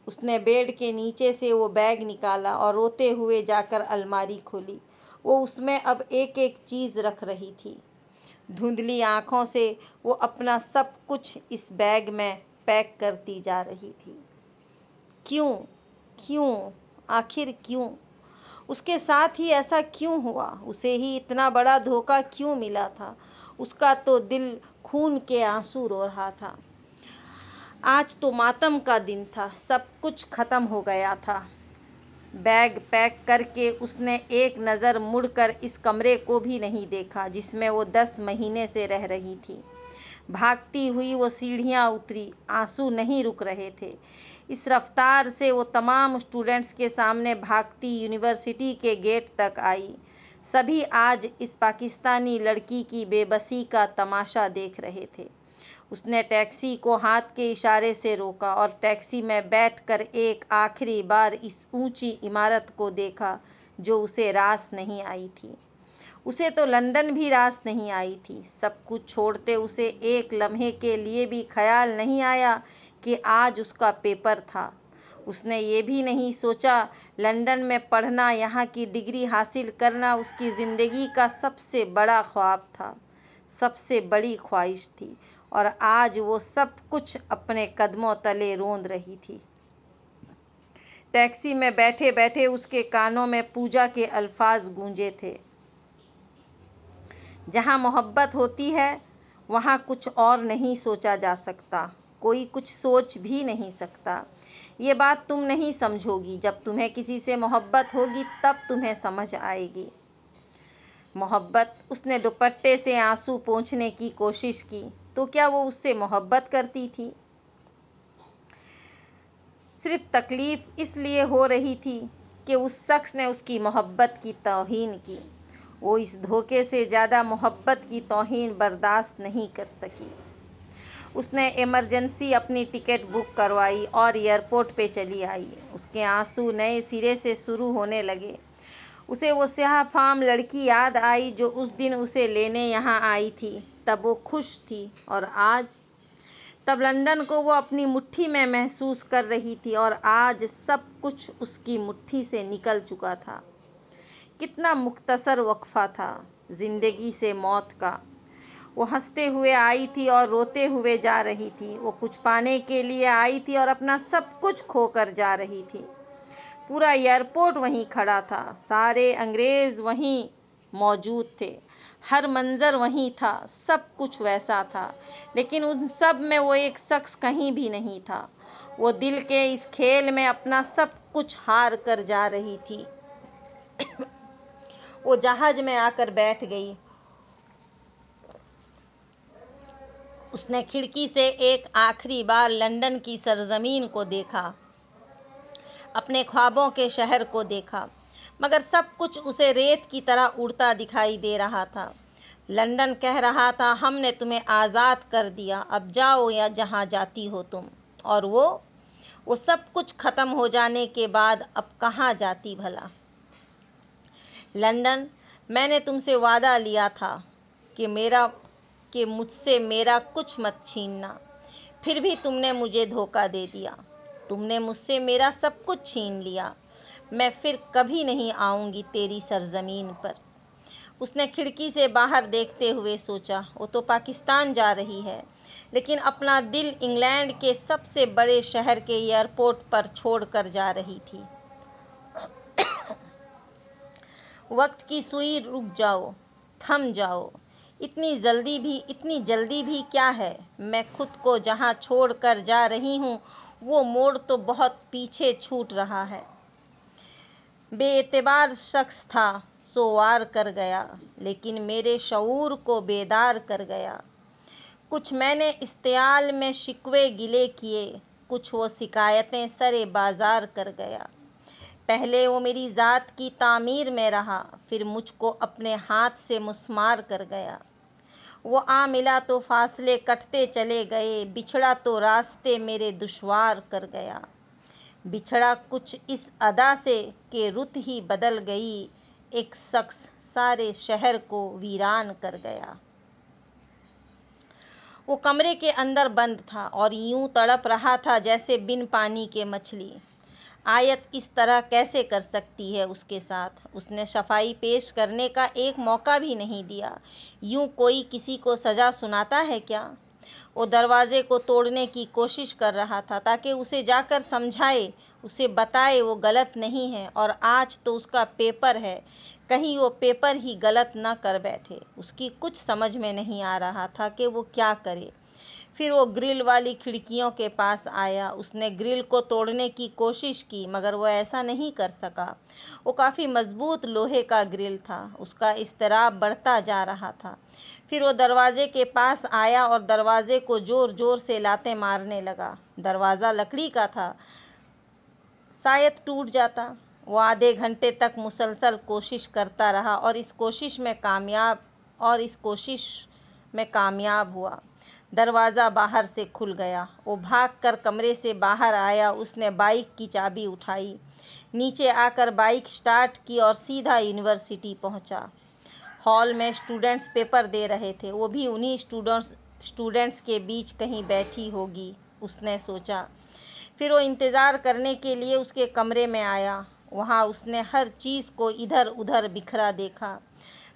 उसने बेड के नीचे से वो बैग निकाला और रोते हुए जाकर अलमारी खोली। वो उसमें अब एक एक चीज़ रख रही थी। धुंधली आंखों से वो अपना सब कुछ इस बैग में पैक करती जा रही थी। क्यों? क्यों? आखिर क्यों? उसके साथ ही ऐसा क्यों हुआ? उसे ही इतना बड़ा धोखा क्यों मिला था? उसका तो दिल खून के आंसू रो रहा था। आज तो मातम का दिन था, सब कुछ खत्म हो गया था। बैग पैक करके उसने एक नज़र मुड़कर इस कमरे को भी नहीं देखा जिसमें वो 10 महीने से रह रही थी। भागती हुई वो सीढ़ियाँ उतरी, आंसू नहीं रुक रहे थे। इस रफ्तार से वो तमाम स्टूडेंट्स के सामने भागती यूनिवर्सिटी के गेट तक आई। सभी आज इस पाकिस्तानी लड़की की बेबसी का तमाशा देख रहे थे। उसने टैक्सी को हाथ के इशारे से रोका और टैक्सी में बैठकर एक आखिरी बार इस ऊंची इमारत को देखा जो उसे रास नहीं आई थी। उसे तो लंदन भी रास नहीं आई थी। सब कुछ छोड़ते उसे एक लम्हे के लिए भी ख्याल नहीं आया कि आज उसका पेपर था। उसने ये भी नहीं सोचा लंदन में पढ़ना, यहाँ की डिग्री हासिल करना उसकी ज़िंदगी का सबसे बड़ा ख्वाब था, सबसे बड़ी ख्वाहिश थी, और आज वो सब कुछ अपने कदमों तले रोंद रही थी। टैक्सी में बैठे बैठे उसके कानों में पूजा के अल्फाज गूंजे थे, जहाँ मोहब्बत होती है वहाँ कुछ और नहीं सोचा जा सकता, कोई कुछ सोच भी नहीं सकता। ये बात तुम नहीं समझोगी, जब तुम्हें किसी से मोहब्बत होगी तब तुम्हें समझ आएगी। मोहब्बत। उसने दुपट्टे से आंसू पोंछने की कोशिश की, तो क्या वो उससे मोहब्बत करती थी? सिर्फ तकलीफ इसलिए हो रही थी कि उस शख्स ने उसकी मोहब्बत की तौहीन की। वो इस धोखे से ज़्यादा मोहब्बत की तौहीन बर्दाश्त नहीं कर सकी। उसने इमरजेंसी अपनी टिकट बुक करवाई और एयरपोर्ट पे चली आई। उसके आंसू नए सिरे से शुरू होने लगे। उसे वो स्याह फाम लड़की याद आई जो उस दिन उसे लेने यहाँ आई थी। तब वो खुश थी, और आज? तब लंदन को वो अपनी मुट्ठी में महसूस कर रही थी, और आज सब कुछ उसकी मुट्ठी से निकल चुका था। कितना मुख्तसर वक्फा था जिंदगी से मौत का। वो हंसते हुए आई थी और रोते हुए जा रही थी। वो कुछ पाने के लिए आई थी और अपना सब कुछ खोकर जा रही थी। पूरा एयरपोर्ट वहीं खड़ा था, सारे अंग्रेज वहीं मौजूद थे, हर मंजर वहीं था, सब कुछ वैसा था, लेकिन उन सब में वो एक शख्स कहीं भी नहीं था। वो दिल के इस खेल में अपना सब कुछ हार कर जा रही थी। वो जहाज में आकर बैठ गई। उसने खिड़की से एक आखिरी बार लंदन की सरजमीन को देखा, अपने ख्वाबों के शहर को देखा, मगर सब कुछ उसे रेत की तरह उड़ता दिखाई दे रहा था। लंदन कह रहा था, हमने तुम्हें आज़ाद कर दिया, अब जाओ या जहाँ जाती हो तुम। और वो सब कुछ खत्म हो जाने के बाद अब कहाँ जाती भला? लंदन, मैंने तुमसे वादा लिया था कि मुझसे मेरा कुछ मत छीनना, फिर भी तुमने मुझे धोखा दे दिया। तुमने मुझसे मेरा सब कुछ छीन लिया। मैं फिर कभी नहीं आऊंगी तेरी सरजमीन पर। उसने खिड़की से बाहर देखते हुए सोचा, वो तो पाकिस्तान जा रही है, लेकिन अपना दिल इंग्लैंड के सबसे बड़े शहर के एयरपोर्ट पर छोड़कर जा रही थी। वक्त की सुई रुक जाओ, थम जाओ। इतनी जल्दी भी क्या है? मैं खुद को जहां छोड़कर जा रही हूं, वो मोड़ तो बहुत पीछे छूट रहा है। बेएतबार शख्स था, सो वार कर गया, लेकिन मेरे शऊर को बेदार कर गया। कुछ मैंने इस्तेआल में शिकवे गिले किए, कुछ वो शिकायतें सरे बाजार कर गया। पहले वो मेरी ज़ात की तामीर में रहा, फिर मुझको अपने हाथ से मुस्मार कर गया। वो आ मिला तो फासले कटते चले गए, बिछड़ा तो रास्ते मेरे दुश्वार कर गया। बिछड़ा कुछ इस अदा से कि रुत ही बदल गई, एक शख्स सारे शहर को वीरान कर गया। वो कमरे के अंदर बंद था और यूं तड़प रहा था जैसे बिन पानी के मछली। आयत इस तरह कैसे कर सकती है उसके साथ? उसने सफाई पेश करने का एक मौका भी नहीं दिया। यूं कोई किसी को सजा सुनाता है क्या? वो दरवाजे को तोड़ने की कोशिश कर रहा था ताकि उसे जाकर समझाए, उसे बताए वो गलत नहीं है, और आज तो उसका पेपर है, कहीं वो पेपर ही गलत न कर बैठे। उसकी कुछ समझ में नहीं आ रहा था कि वो क्या करे। फिर वो ग्रिल वाली खिड़कियों के पास आया। उसने ग्रिल को तोड़ने की कोशिश की, मगर वो ऐसा नहीं कर सका। वो काफ़ी मजबूत लोहे का ग्रिल था। उसका इज़्तिराब बढ़ता जा रहा था। फिर वो दरवाजे के पास आया और दरवाजे को ज़ोर ज़ोर से लातें मारने लगा। दरवाज़ा लकड़ी का था, शायद टूट जाता। वो आधे घंटे तक मुसलसल कोशिश करता रहा और इस कोशिश में कामयाब हुआ। दरवाज़ा बाहर से खुल गया। वो भागकर कमरे से बाहर आया। उसने बाइक की चाबी उठाई, नीचे आकर बाइक स्टार्ट की और सीधा यूनिवर्सिटी पहुंचा। हॉल में स्टूडेंट्स पेपर दे रहे थे। वो भी उन्हीं स्टूडेंट्स के बीच कहीं बैठी होगी, उसने सोचा। फिर वो इंतज़ार करने के लिए उसके कमरे में आया। वहाँ उसने हर चीज़ को इधर उधर बिखरा देखा।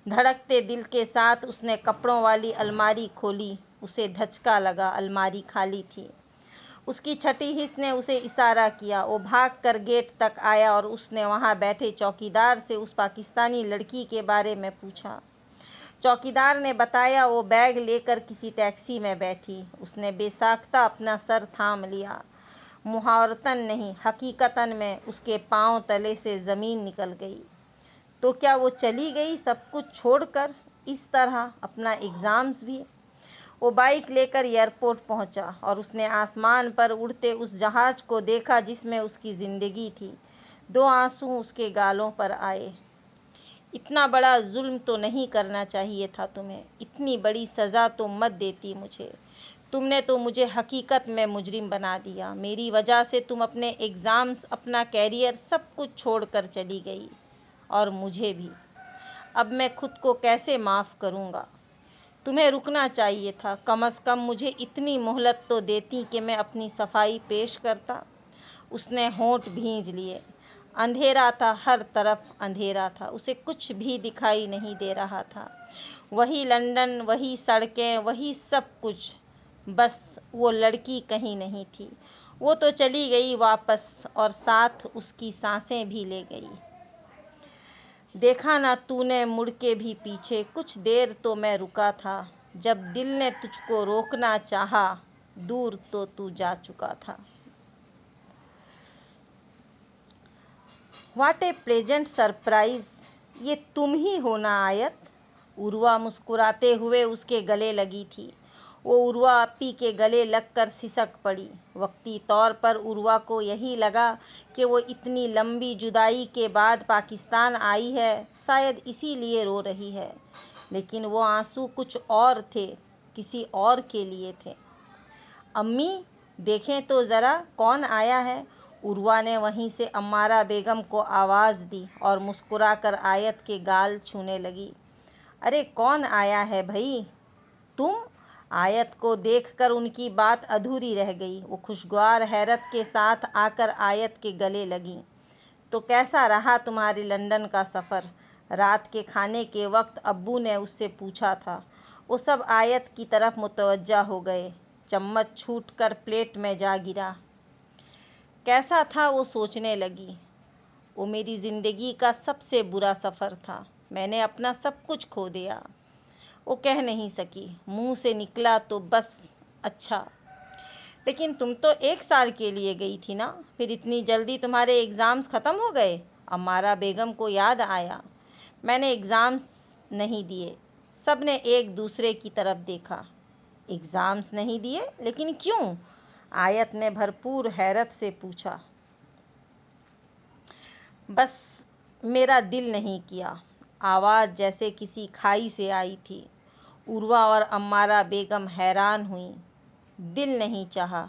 धड़कते दिल के साथ उसने कपड़ों वाली अलमारी खोली। उसे धचका लगा, अलमारी खाली थी। उसकी छठी हिस्स ने उसे इशारा किया। वो भागकर गेट तक आया और उसने वहाँ बैठे चौकीदार से उस पाकिस्तानी लड़की के बारे में पूछा। चौकीदार ने बताया वो बैग लेकर किसी टैक्सी में बैठी। उसने बेसाख्ता अपना सर थाम लिया। मुहावरतन नहीं, हकीकतन में उसके पांव तले से ज़मीन निकल गई। तो क्या वो चली गई सब कुछ छोड़कर, इस तरह अपना एग्ज़ाम्स भी? वो बाइक लेकर एयरपोर्ट पहुंचा और उसने आसमान पर उड़ते उस जहाज़ को देखा जिसमें उसकी ज़िंदगी थी। 2 आंसू उसके गालों पर आए। इतना बड़ा जुल्म तो नहीं करना चाहिए था तुम्हें, इतनी बड़ी सज़ा तो मत देती मुझे। तुमने तो मुझे हकीकत में मुजरिम बना दिया। मेरी वजह से तुम अपने एग्ज़ाम्स, अपना कैरियर, सब कुछ छोड़कर चली गई, और मुझे भी। अब मैं खुद को कैसे माफ़ करूँगा? तुम्हें रुकना चाहिए था, कम से कम मुझे इतनी मोहलत तो देती कि मैं अपनी सफाई पेश करता। उसने होंठ भींच लिए। अंधेरा था, हर तरफ अंधेरा था। उसे कुछ भी दिखाई नहीं दे रहा था। वही लंदन, वही सड़कें, वही सब कुछ, बस वो लड़की कहीं नहीं थी। वो तो चली गई वापस, और साथ उसकी सांसें भी ले गई। देखा ना तूने मुड़ के भी पीछे, कुछ देर तो मैं रुका था। जब दिल ने तुझको रोकना चाहा, दूर तो तू जा चुका था। What a pleasant surprise ये तुम ही हो ना आयत? उर्वा मुस्कुराते हुए उसके गले लगी थी। वो उर्वा अपी के गले लगकर सिसक पड़ी। वक्ती तौर पर उर्वा को यही लगा कि वो इतनी लंबी जुदाई के बाद पाकिस्तान आई है, शायद इसीलिए रो रही है। लेकिन वो आंसू कुछ और थे, किसी और के लिए थे। अम्मी, देखें तो ज़रा कौन आया है। उर्वा ने वहीं से अम्मारा बेगम को आवाज़ दी और मुस्कुराकर आयत के गाल छूने लगी। अरे कौन आया है भई? तुम? आयत को देखकर उनकी बात अधूरी रह गई। वो खुशगवार हैरत के साथ आकर आयत के गले लगी। तो कैसा रहा तुम्हारी लंदन का सफ़र? रात के खाने के वक्त अब्बू ने उससे पूछा था। वो सब आयत की तरफ मुतवज्जा हो गए। चम्मच छूटकर प्लेट में जा गिरा। कैसा था वो सोचने लगी। वो मेरी ज़िंदगी का सबसे बुरा सफ़र था। मैंने अपना सब कुछ खो दिया। वो कह नहीं सकी, मुंह से निकला तो बस अच्छा। लेकिन तुम तो 1 साल के लिए गई थी ना, फिर इतनी जल्दी तुम्हारे एग्ज़ाम्स ख़त्म हो गए? अम्मारा बेगम को याद आया। मैंने एग्ज़ाम्स नहीं दिए। सब ने एक दूसरे की तरफ देखा। एग्ज़ाम्स नहीं दिए? लेकिन क्यों? आयत ने भरपूर हैरत से पूछा। बस मेरा दिल नहीं किया। आवाज़ जैसे किसी खाई से आई थी। उर्वा और अम्मारा बेगम हैरान हुईं। दिल नहीं चाहा?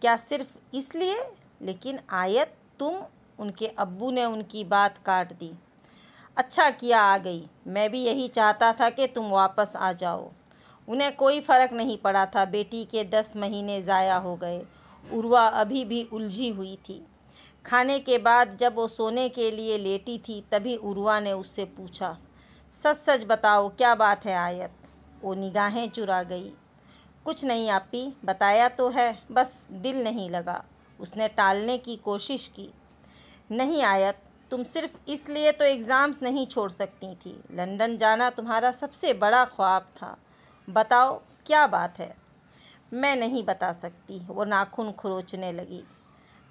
क्या सिर्फ इसलिए? लेकिन आयत तुम? उनके अब्बू ने उनकी बात काट दी। अच्छा किया आ गई। मैं भी यही चाहता था कि तुम वापस आ जाओ। उन्हें कोई फ़र्क नहीं पड़ा था। बेटी के 10 महीने ज़ाया हो गए। उर्वा अभी भी उलझी हुई थी। खाने के बाद जब वो सोने के लिए लेटी थी, तभी उर्वा ने उससे पूछा, सच सच बताओ, क्या बात है आयत? वो निगाहें चुरा गई। कुछ नहीं आपी, बताया तो है, बस दिल नहीं लगा। उसने टालने की कोशिश की। नहीं आयत, तुम सिर्फ इसलिए तो एग्ज़ाम्स नहीं छोड़ सकती थी। लंदन जाना तुम्हारा सबसे बड़ा ख्वाब था। बताओ क्या बात है? मैं नहीं बता सकती। वो नाखून खरोंचने लगी।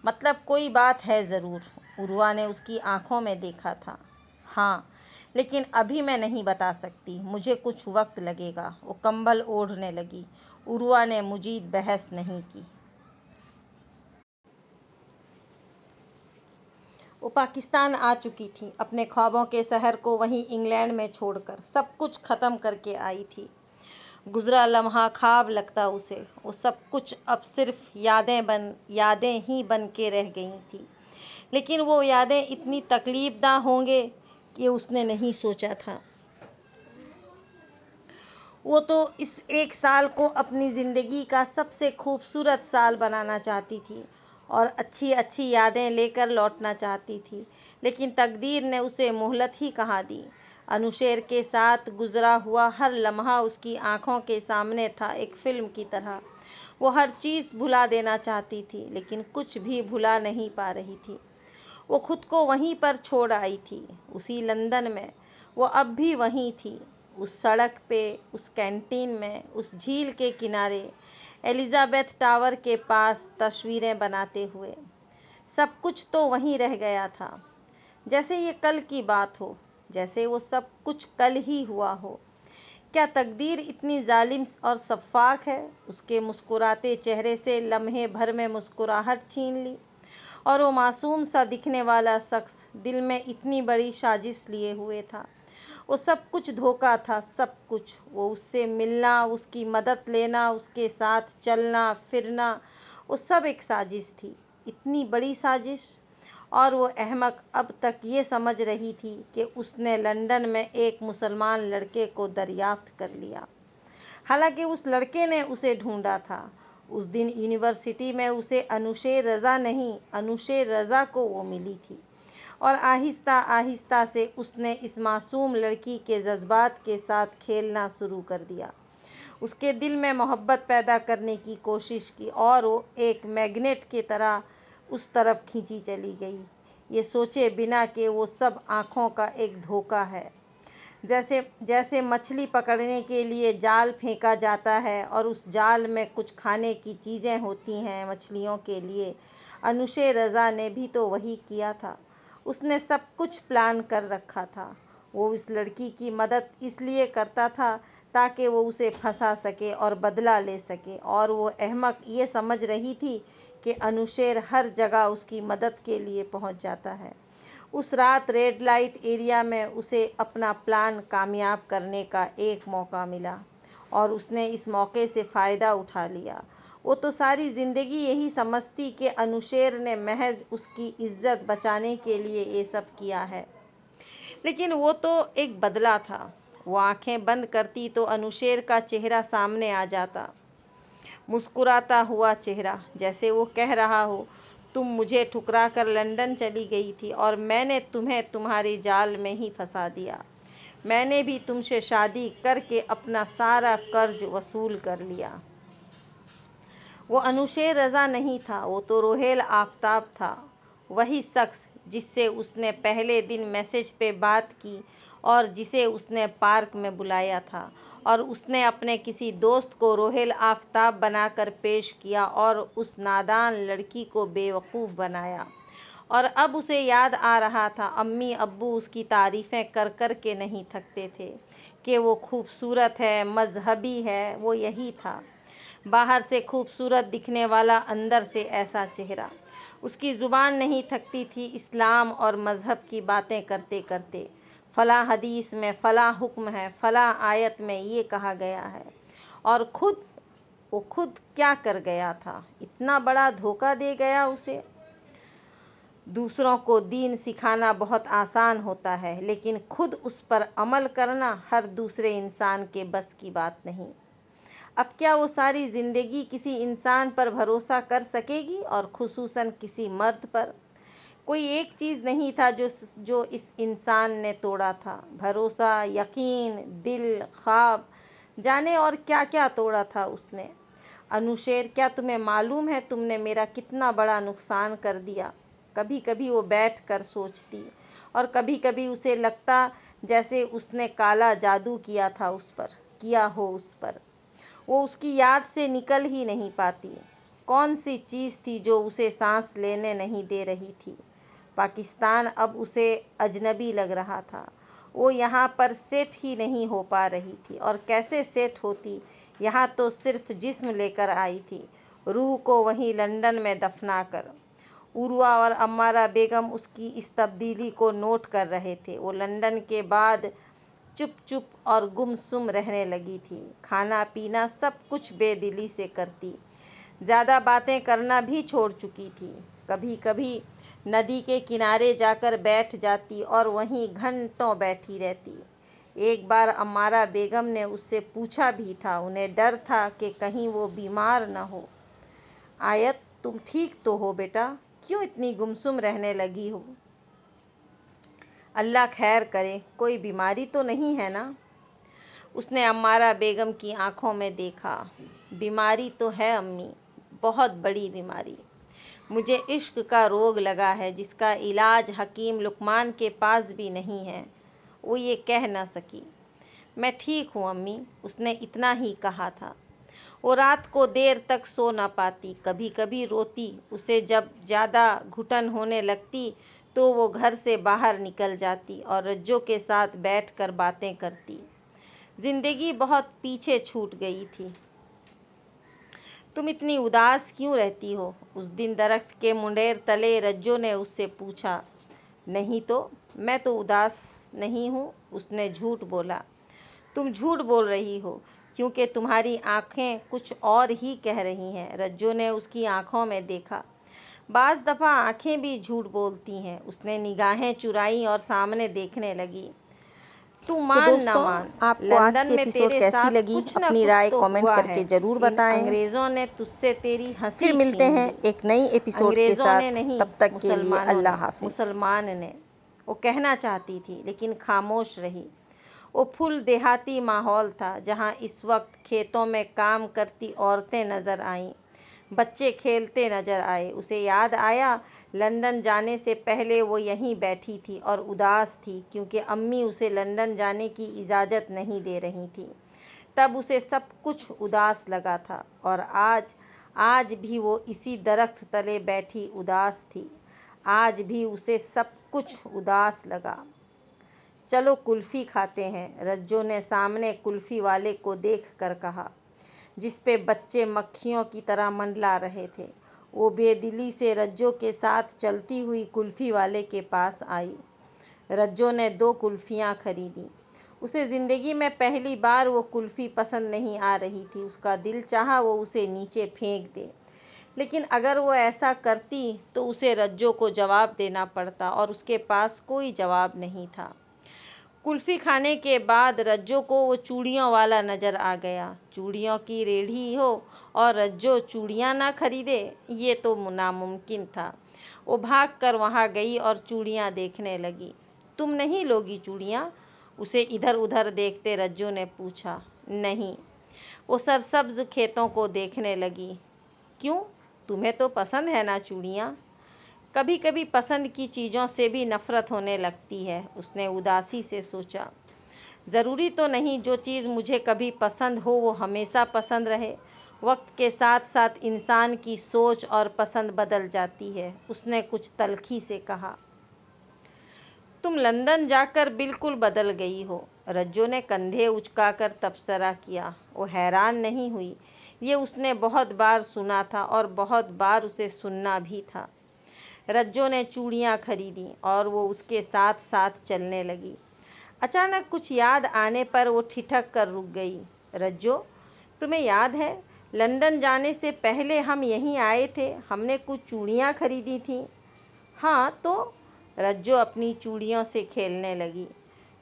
मतलब कोई बात है ज़रूर। उर्वा ने उसकी आंखों में देखा था। हाँ, लेकिन अभी मैं नहीं बता सकती। मुझे कुछ वक्त लगेगा। वो कंबल ओढ़ने लगी। उर्वा ने मुजीद बहस नहीं की। वो पाकिस्तान आ चुकी थी। अपने ख्वाबों के शहर को वहीं इंग्लैंड में छोड़कर सब कुछ ख़त्म करके आई थी। गुज़रा लम्हा ख्वाब लगता उसे। वो सब कुछ अब सिर्फ यादें ही बन के रह गई थी। लेकिन वो यादें इतनी तकलीफ़दा होंगे कि उसने नहीं सोचा था। वो तो इस 1 साल को अपनी ज़िंदगी का सबसे खूबसूरत साल बनाना चाहती थी और अच्छी अच्छी यादें लेकर लौटना चाहती थी। लेकिन तकदीर ने उसे मोहलत ही कहाँ दी। अनुशेर के साथ गुज़रा हुआ हर लम्हा उसकी आंखों के सामने था, एक फ़िल्म की तरह। वो हर चीज़ भुला देना चाहती थी, लेकिन कुछ भी भुला नहीं पा रही थी। वो खुद को वहीं पर छोड़ आई थी, उसी लंदन में। वो अब भी वहीं थी, उस सड़क पे, उस कैंटीन में, उस झील के किनारे, एलिज़ाबेथ टावर के पास तस्वीरें बनाते हुए। सब कुछ तो वहीं रह गया था, जैसे ये कल की बात हो, जैसे वो सब कुछ कल ही हुआ हो। क्या तकदीर इतनी जालिम और शफ़ाक़ है? उसके मुस्कुराते चेहरे से लम्हे भर में मुस्कुराहट छीन ली और वो मासूम सा दिखने वाला शख्स दिल में इतनी बड़ी साजिश लिए हुए था। वो सब कुछ धोखा था, सब कुछ। वो उससे मिलना, उसकी मदद लेना, उसके साथ चलना फिरना, वो सब एक साजिश थी, इतनी बड़ी साजिश। और वो अहमक अब तक ये समझ रही थी कि उसने लंदन में एक मुसलमान लड़के को दरियाफ्त कर लिया। हालांकि उस लड़के ने उसे ढूंढा था। उस दिन यूनिवर्सिटी में उसे अनुशेर रज़ा नहीं, अनुशेर रज़ा को वो मिली थी और आहिस्ता आहिस्ता से उसने इस मासूम लड़की के जज्बात के साथ खेलना शुरू कर दिया। उसके दिल में मोहब्बत पैदा करने की कोशिश की और वो एक मैग्नेट की तरह उस तरफ खींची चली गई, ये सोचे बिना कि वो सब आँखों का एक धोखा है। जैसे जैसे मछली पकड़ने के लिए जाल फेंका जाता है और उस जाल में कुछ खाने की चीज़ें होती हैं मछलियों के लिए, अनुशे रज़ा ने भी तो वही किया था। उसने सब कुछ प्लान कर रखा था। वो इस लड़की की मदद इसलिए करता था ताकि वो उसे फंसा सके और बदला ले सके, और वो अहमक ये समझ रही थी कि अनुशेर हर जगह उसकी मदद के लिए पहुंच जाता है। उस रात रेड लाइट एरिया में उसे अपना प्लान कामयाब करने का एक मौका मिला और उसने इस मौके से फ़ायदा उठा लिया। वो तो सारी ज़िंदगी यही समझती कि अनुशेर ने महज उसकी इज्जत बचाने के लिए ये सब किया है, लेकिन वो तो एक बदला था। वो आंखें बंद करती तो अनुशेर का चेहरा सामने आ जाता, मुस्कुराता हुआ चेहरा, जैसे वो कह रहा हो, तुम मुझे ठुकरा कर लंदन चली गई थी और मैंने तुम्हें तुम्हारे जाल में ही फंसा दिया। मैंने भी तुमसे शादी करके अपना सारा कर्ज वसूल कर लिया। वो अनुशेर रज़ा नहीं था, वो तो रोहेल आफताब था, वही शख्स जिससे उसने पहले दिन मैसेज पे बात की और जिसे उसने पार्क में बुलाया था, और उसने अपने किसी दोस्त को रोहेल आफताब बनाकर पेश किया और उस नादान लड़की को बेवकूफ़ बनाया। और अब उसे याद आ रहा था, अम्मी अब्बू उसकी तारीफ़ें कर कर के नहीं थकते थे कि वो खूबसूरत है, मजहबी है। वो यही था, बाहर से खूबसूरत दिखने वाला, अंदर से ऐसा चेहरा। उसकी ज़ुबान नहीं थकती थी इस्लाम और मज़हब की बातें करते करते। फ़ला हदीस में फ़ला हुक्म है, फ़ला आयत में ये कहा गया है। और वो खुद क्या कर गया था, इतना बड़ा धोखा दे गया उसे। दूसरों को दीन सिखाना बहुत आसान होता है, लेकिन खुद उस पर अमल करना हर दूसरे इंसान के बस की बात नहीं। अब क्या वो सारी ज़िंदगी किसी इंसान पर भरोसा कर सकेगी, और खुसूसन किसी मर्द पर? कोई एक चीज़ नहीं था जो इस इंसान ने तोड़ा था। भरोसा, यकीन, दिल, ख्वाब, जाने और क्या क्या तोड़ा था उसने। अनुशेर, क्या तुम्हें मालूम है तुमने मेरा कितना बड़ा नुकसान कर दिया? कभी कभी वो बैठ कर सोचती, और कभी कभी उसे लगता जैसे उसने काला जादू किया हो उस पर। वो उसकी याद से निकल ही नहीं पाती। कौन सी चीज़ थी जो उसे सांस लेने नहीं दे रही थी? पाकिस्तान अब उसे अजनबी लग रहा था। वो यहाँ पर सेट ही नहीं हो पा रही थी, और कैसे सेट होती? यहाँ तो सिर्फ जिस्म लेकर आई थी, रूह को वहीं लंदन में दफना कर। उर्वा और अम्मारा बेगम उसकी इस तब्दीली को नोट कर रहे थे। वो लंदन के बाद चुप चुप और गुमसुम रहने लगी थी। खाना पीना सब कुछ बेदिली से करती, ज़्यादा बातें करना भी छोड़ चुकी थी। कभी कभी नदी के किनारे जाकर बैठ जाती और वहीं घंटों बैठी रहती। एक बार अम्मारा बेगम ने उससे पूछा भी था, उन्हें डर था कि कहीं वो बीमार न हो। आयत, तुम ठीक तो हो बेटा? क्यों इतनी गुमसुम रहने लगी हो? अल्लाह खैर करे, कोई बीमारी तो नहीं है ना? उसने अम्मारा बेगम की आंखों में देखा। बीमारी तो है अम्मी, बहुत बड़ी बीमारी। मुझे इश्क का रोग लगा है जिसका इलाज हकीम लुकमान के पास भी नहीं है। वो ये कह न सकी। मैं ठीक हूँ अम्मी, उसने इतना ही कहा था। वो रात को देर तक सो न पाती, कभी कभी रोती। उसे जब ज़्यादा घुटन होने लगती तो वो घर से बाहर निकल जाती और रज्जो के साथ बैठकर बातें करती। जिंदगी बहुत पीछे छूट गई थी। तुम इतनी उदास क्यों रहती हो? उस दिन दरख्त के मुंडेर तले रज्जो ने उससे पूछा। नहीं तो, मैं तो उदास नहीं हूँ, उसने झूठ बोला। तुम झूठ बोल रही हो, क्योंकि तुम्हारी आंखें कुछ और ही कह रही हैं। रज्जो ने उसकी आंखों में देखा। बाज़ दफ़ा आंखें भी झूठ बोलती हैं। उसने निगाहें चुराई और सामने देखने लगी। तू मान ना मान, आपको आज लंदन की में एपिसोड तेरे कैसी साथ लगी? कुछ न अपनी कुछ राय तो कमेंट हुआ करके है। जरूर इन बताएं। अंग्रेज़ों ने तुझसे तेरी हंसी फिर मिलते छीन हैं ली। एक नई एपिसोड के अंग्रेज़ों ने साथ। नहीं, तब तक के लिए अल्लाह हाफिज। मुसलमान ने। वो कहना चाहती थी लेकिन खामोश रही। वो फुल देहाती माहौल था, जहाँ इस वक्त खेतों में काम करती औरतें नजर आईं, बच्चे खेलते नजर आए। उसे याद आया, लंदन जाने से पहले वो यहीं बैठी थी और उदास थी क्योंकि अम्मी उसे लंदन जाने की इजाज़त नहीं दे रही थी। तब उसे सब कुछ उदास लगा था, और आज भी वो इसी दरख्त तले बैठी उदास थी। आज भी उसे सब कुछ उदास लगा। चलो कुल्फ़ी खाते हैं, रज्जो ने सामने कुल्फ़ी वाले को देखकर कहा, जिस पे बच्चे मक्खियों की तरह मंडला रहे थे। वो बेदिली से रज्जो के साथ चलती हुई कुल्फ़ी वाले के पास आई। रज्जो ने 2 कुल्फ़ियाँ खरीदी। उसे ज़िंदगी में पहली बार वो कुल्फ़ी पसंद नहीं आ रही थी। उसका दिल चाहा वो उसे नीचे फेंक दे, लेकिन अगर वो ऐसा करती तो उसे रज्जो को जवाब देना पड़ता और उसके पास कोई जवाब नहीं था। कुल्फ़ी खाने के बाद रज्जो को वो चूड़ियों वाला नज़र आ गया। चूड़ियों की रेढ़ी हो और रज्जो चूड़ियाँ ना खरीदे, ये तो नामुमकिन था। वो भागकर वहाँ गई और चूड़ियाँ देखने लगी। तुम नहीं लोगी चूड़ियाँ? उसे इधर उधर देखते रज्जो ने पूछा। नहीं। वो सरसब्ज खेतों को देखने लगी। क्यों? तुम्हें तो पसंद है ना चूड़ियाँ? कभी कभी पसंद की चीज़ों से भी नफ़रत होने लगती है, उसने उदासी से सोचा। ज़रूरी तो नहीं जो चीज़ मुझे कभी पसंद हो वो हमेशा पसंद रहे। वक्त के साथ साथ इंसान की सोच और पसंद बदल जाती है, उसने कुछ तल्खी से कहा। तुम लंदन जाकर बिल्कुल बदल गई हो, रज्जो ने कंधे उचकाकर तबसरा किया। वो हैरान नहीं हुई, ये उसने बहुत बार सुना था और बहुत बार उसे सुनना भी था। रज्जो ने चूड़ियाँ खरीदी और वो उसके साथ साथ चलने लगी। अचानक कुछ याद आने पर वो ठिठक कर रुक गई। रज्जो, तुम्हें याद है लंदन जाने से पहले हम यहीं आए थे, हमने कुछ चूड़ियाँ खरीदी थी। हाँ तो? रज्जो अपनी चूड़ियों से खेलने लगी।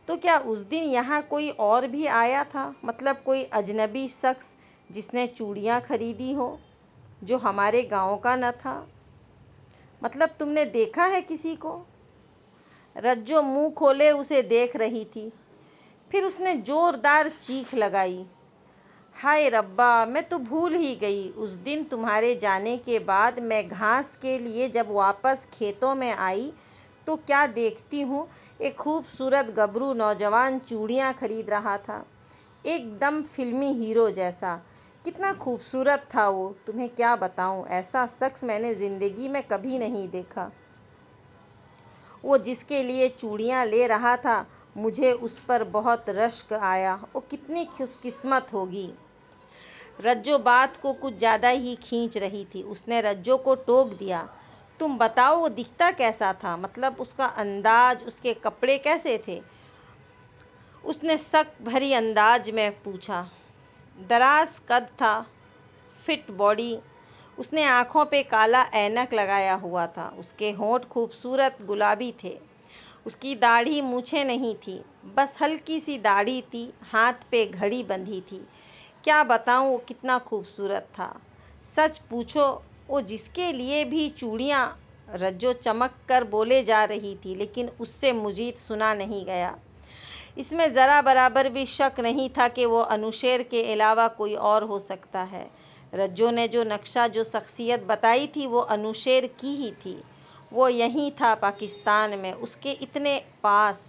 तो क्या उस दिन यहाँ कोई और भी आया था, मतलब कोई अजनबी शख्स जिसने चूड़ियाँ खरीदी हो, जो हमारे गांव का न था? मतलब तुमने देखा है किसी को? रज्जो मुंह खोले उसे देख रही थी। फिर उसने जोरदार चीख लगाई। हाय रब्बा, मैं तो भूल ही गई। उस दिन तुम्हारे जाने के बाद मैं घास के लिए जब वापस खेतों में आई तो क्या देखती हूँ, एक खूबसूरत गबरू नौजवान चूड़ियाँ खरीद रहा था, एकदम फिल्मी हीरो जैसा। कितना खूबसूरत था वो, तुम्हें क्या बताऊँ, ऐसा शख्स मैंने ज़िंदगी में कभी नहीं देखा। वो जिसके लिए चूड़ियाँ ले रहा था, मुझे उस पर बहुत रश्क आया। वो कितनी खुशकिस्मत होगी। रज्जो बात को कुछ ज़्यादा ही खींच रही थी। उसने रज्जो को टोक दिया। तुम बताओ वो दिखता कैसा था, मतलब उसका अंदाज, उसके कपड़े कैसे थे? उसने शक भरी अंदाज में पूछा। दराज कद था, फिट बॉडी। उसने आँखों पे काला ऐनक लगाया हुआ था। उसके होंठ खूबसूरत गुलाबी थे। उसकी दाढ़ी मूछें नहीं थी, बस हल्की सी दाढ़ी थी। हाथ पे घड़ी बंधी थी। क्या बताऊं वो कितना खूबसूरत था। सच पूछो, वो जिसके लिए भी चूड़ियाँ, रज्जो चमक कर बोले जा रही थी, लेकिन उससे मुजीब सुना नहीं गया। इसमें ज़रा बराबर भी शक नहीं था कि वो अनुशेर के अलावा कोई और हो सकता है। रज्जो ने जो नक्शा, जो शख्सियत बताई थी, वो अनुशेर की ही थी। वो यहीं था, पाकिस्तान में, उसके इतने पास।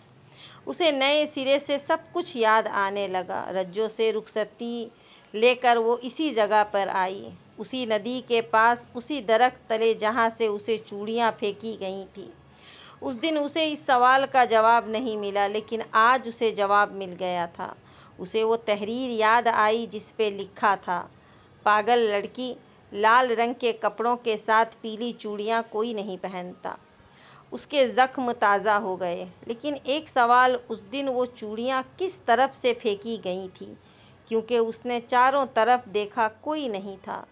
उसे नए सिरे से सब कुछ याद आने लगा। रज्जो से रुखसती लेकर वो इसी जगह पर आई, उसी नदी के पास, उसी दरख्त तले जहाँ से उसे चूड़ियाँ फेंकी गई थी। उस दिन उसे इस सवाल का जवाब नहीं मिला, लेकिन आज उसे जवाब मिल गया था। उसे वो तहरीर याद आई जिस पे लिखा था, पागल लड़की, लाल रंग के कपड़ों के साथ पीली चूड़ियाँ कोई नहीं पहनता। उसके ज़ख्म ताज़ा हो गए। लेकिन एक सवाल, उस दिन वो चूड़ियाँ किस तरफ से फेंकी गई थी, क्योंकि उसने चारों तरफ देखा, कोई नहीं था।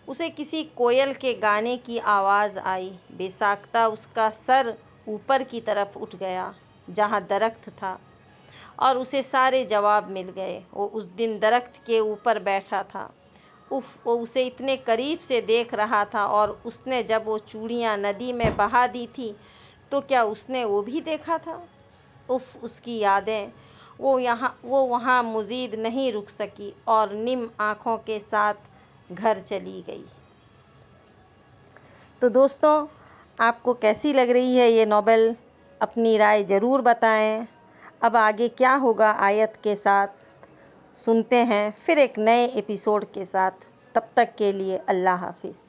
उसे किसी कोयल के गाने की आवाज़ आई। बेसाख्ता उसका सर ऊपर की तरफ उठ गया जहाँ दरख्त था, और उसे सारे जवाब मिल गए। वो उस दिन दरख्त के ऊपर बैठा था। उफ, वो उसे इतने करीब से देख रहा था, और उसने जब वो चूड़ियाँ नदी में बहा दी थी तो क्या उसने वो भी देखा था? उफ, उसकी यादें। वो वहाँ मज़ीद नहीं रुक सकी और निम आँखों के साथ घर चली गई। तो दोस्तों, आपको कैसी लग रही है ये नॉवेल? अपनी राय ज़रूर बताएं। अब आगे क्या होगा आयत के साथ, सुनते हैं फिर एक नए एपिसोड के साथ। तब तक के लिए अल्लाह हाफिज़।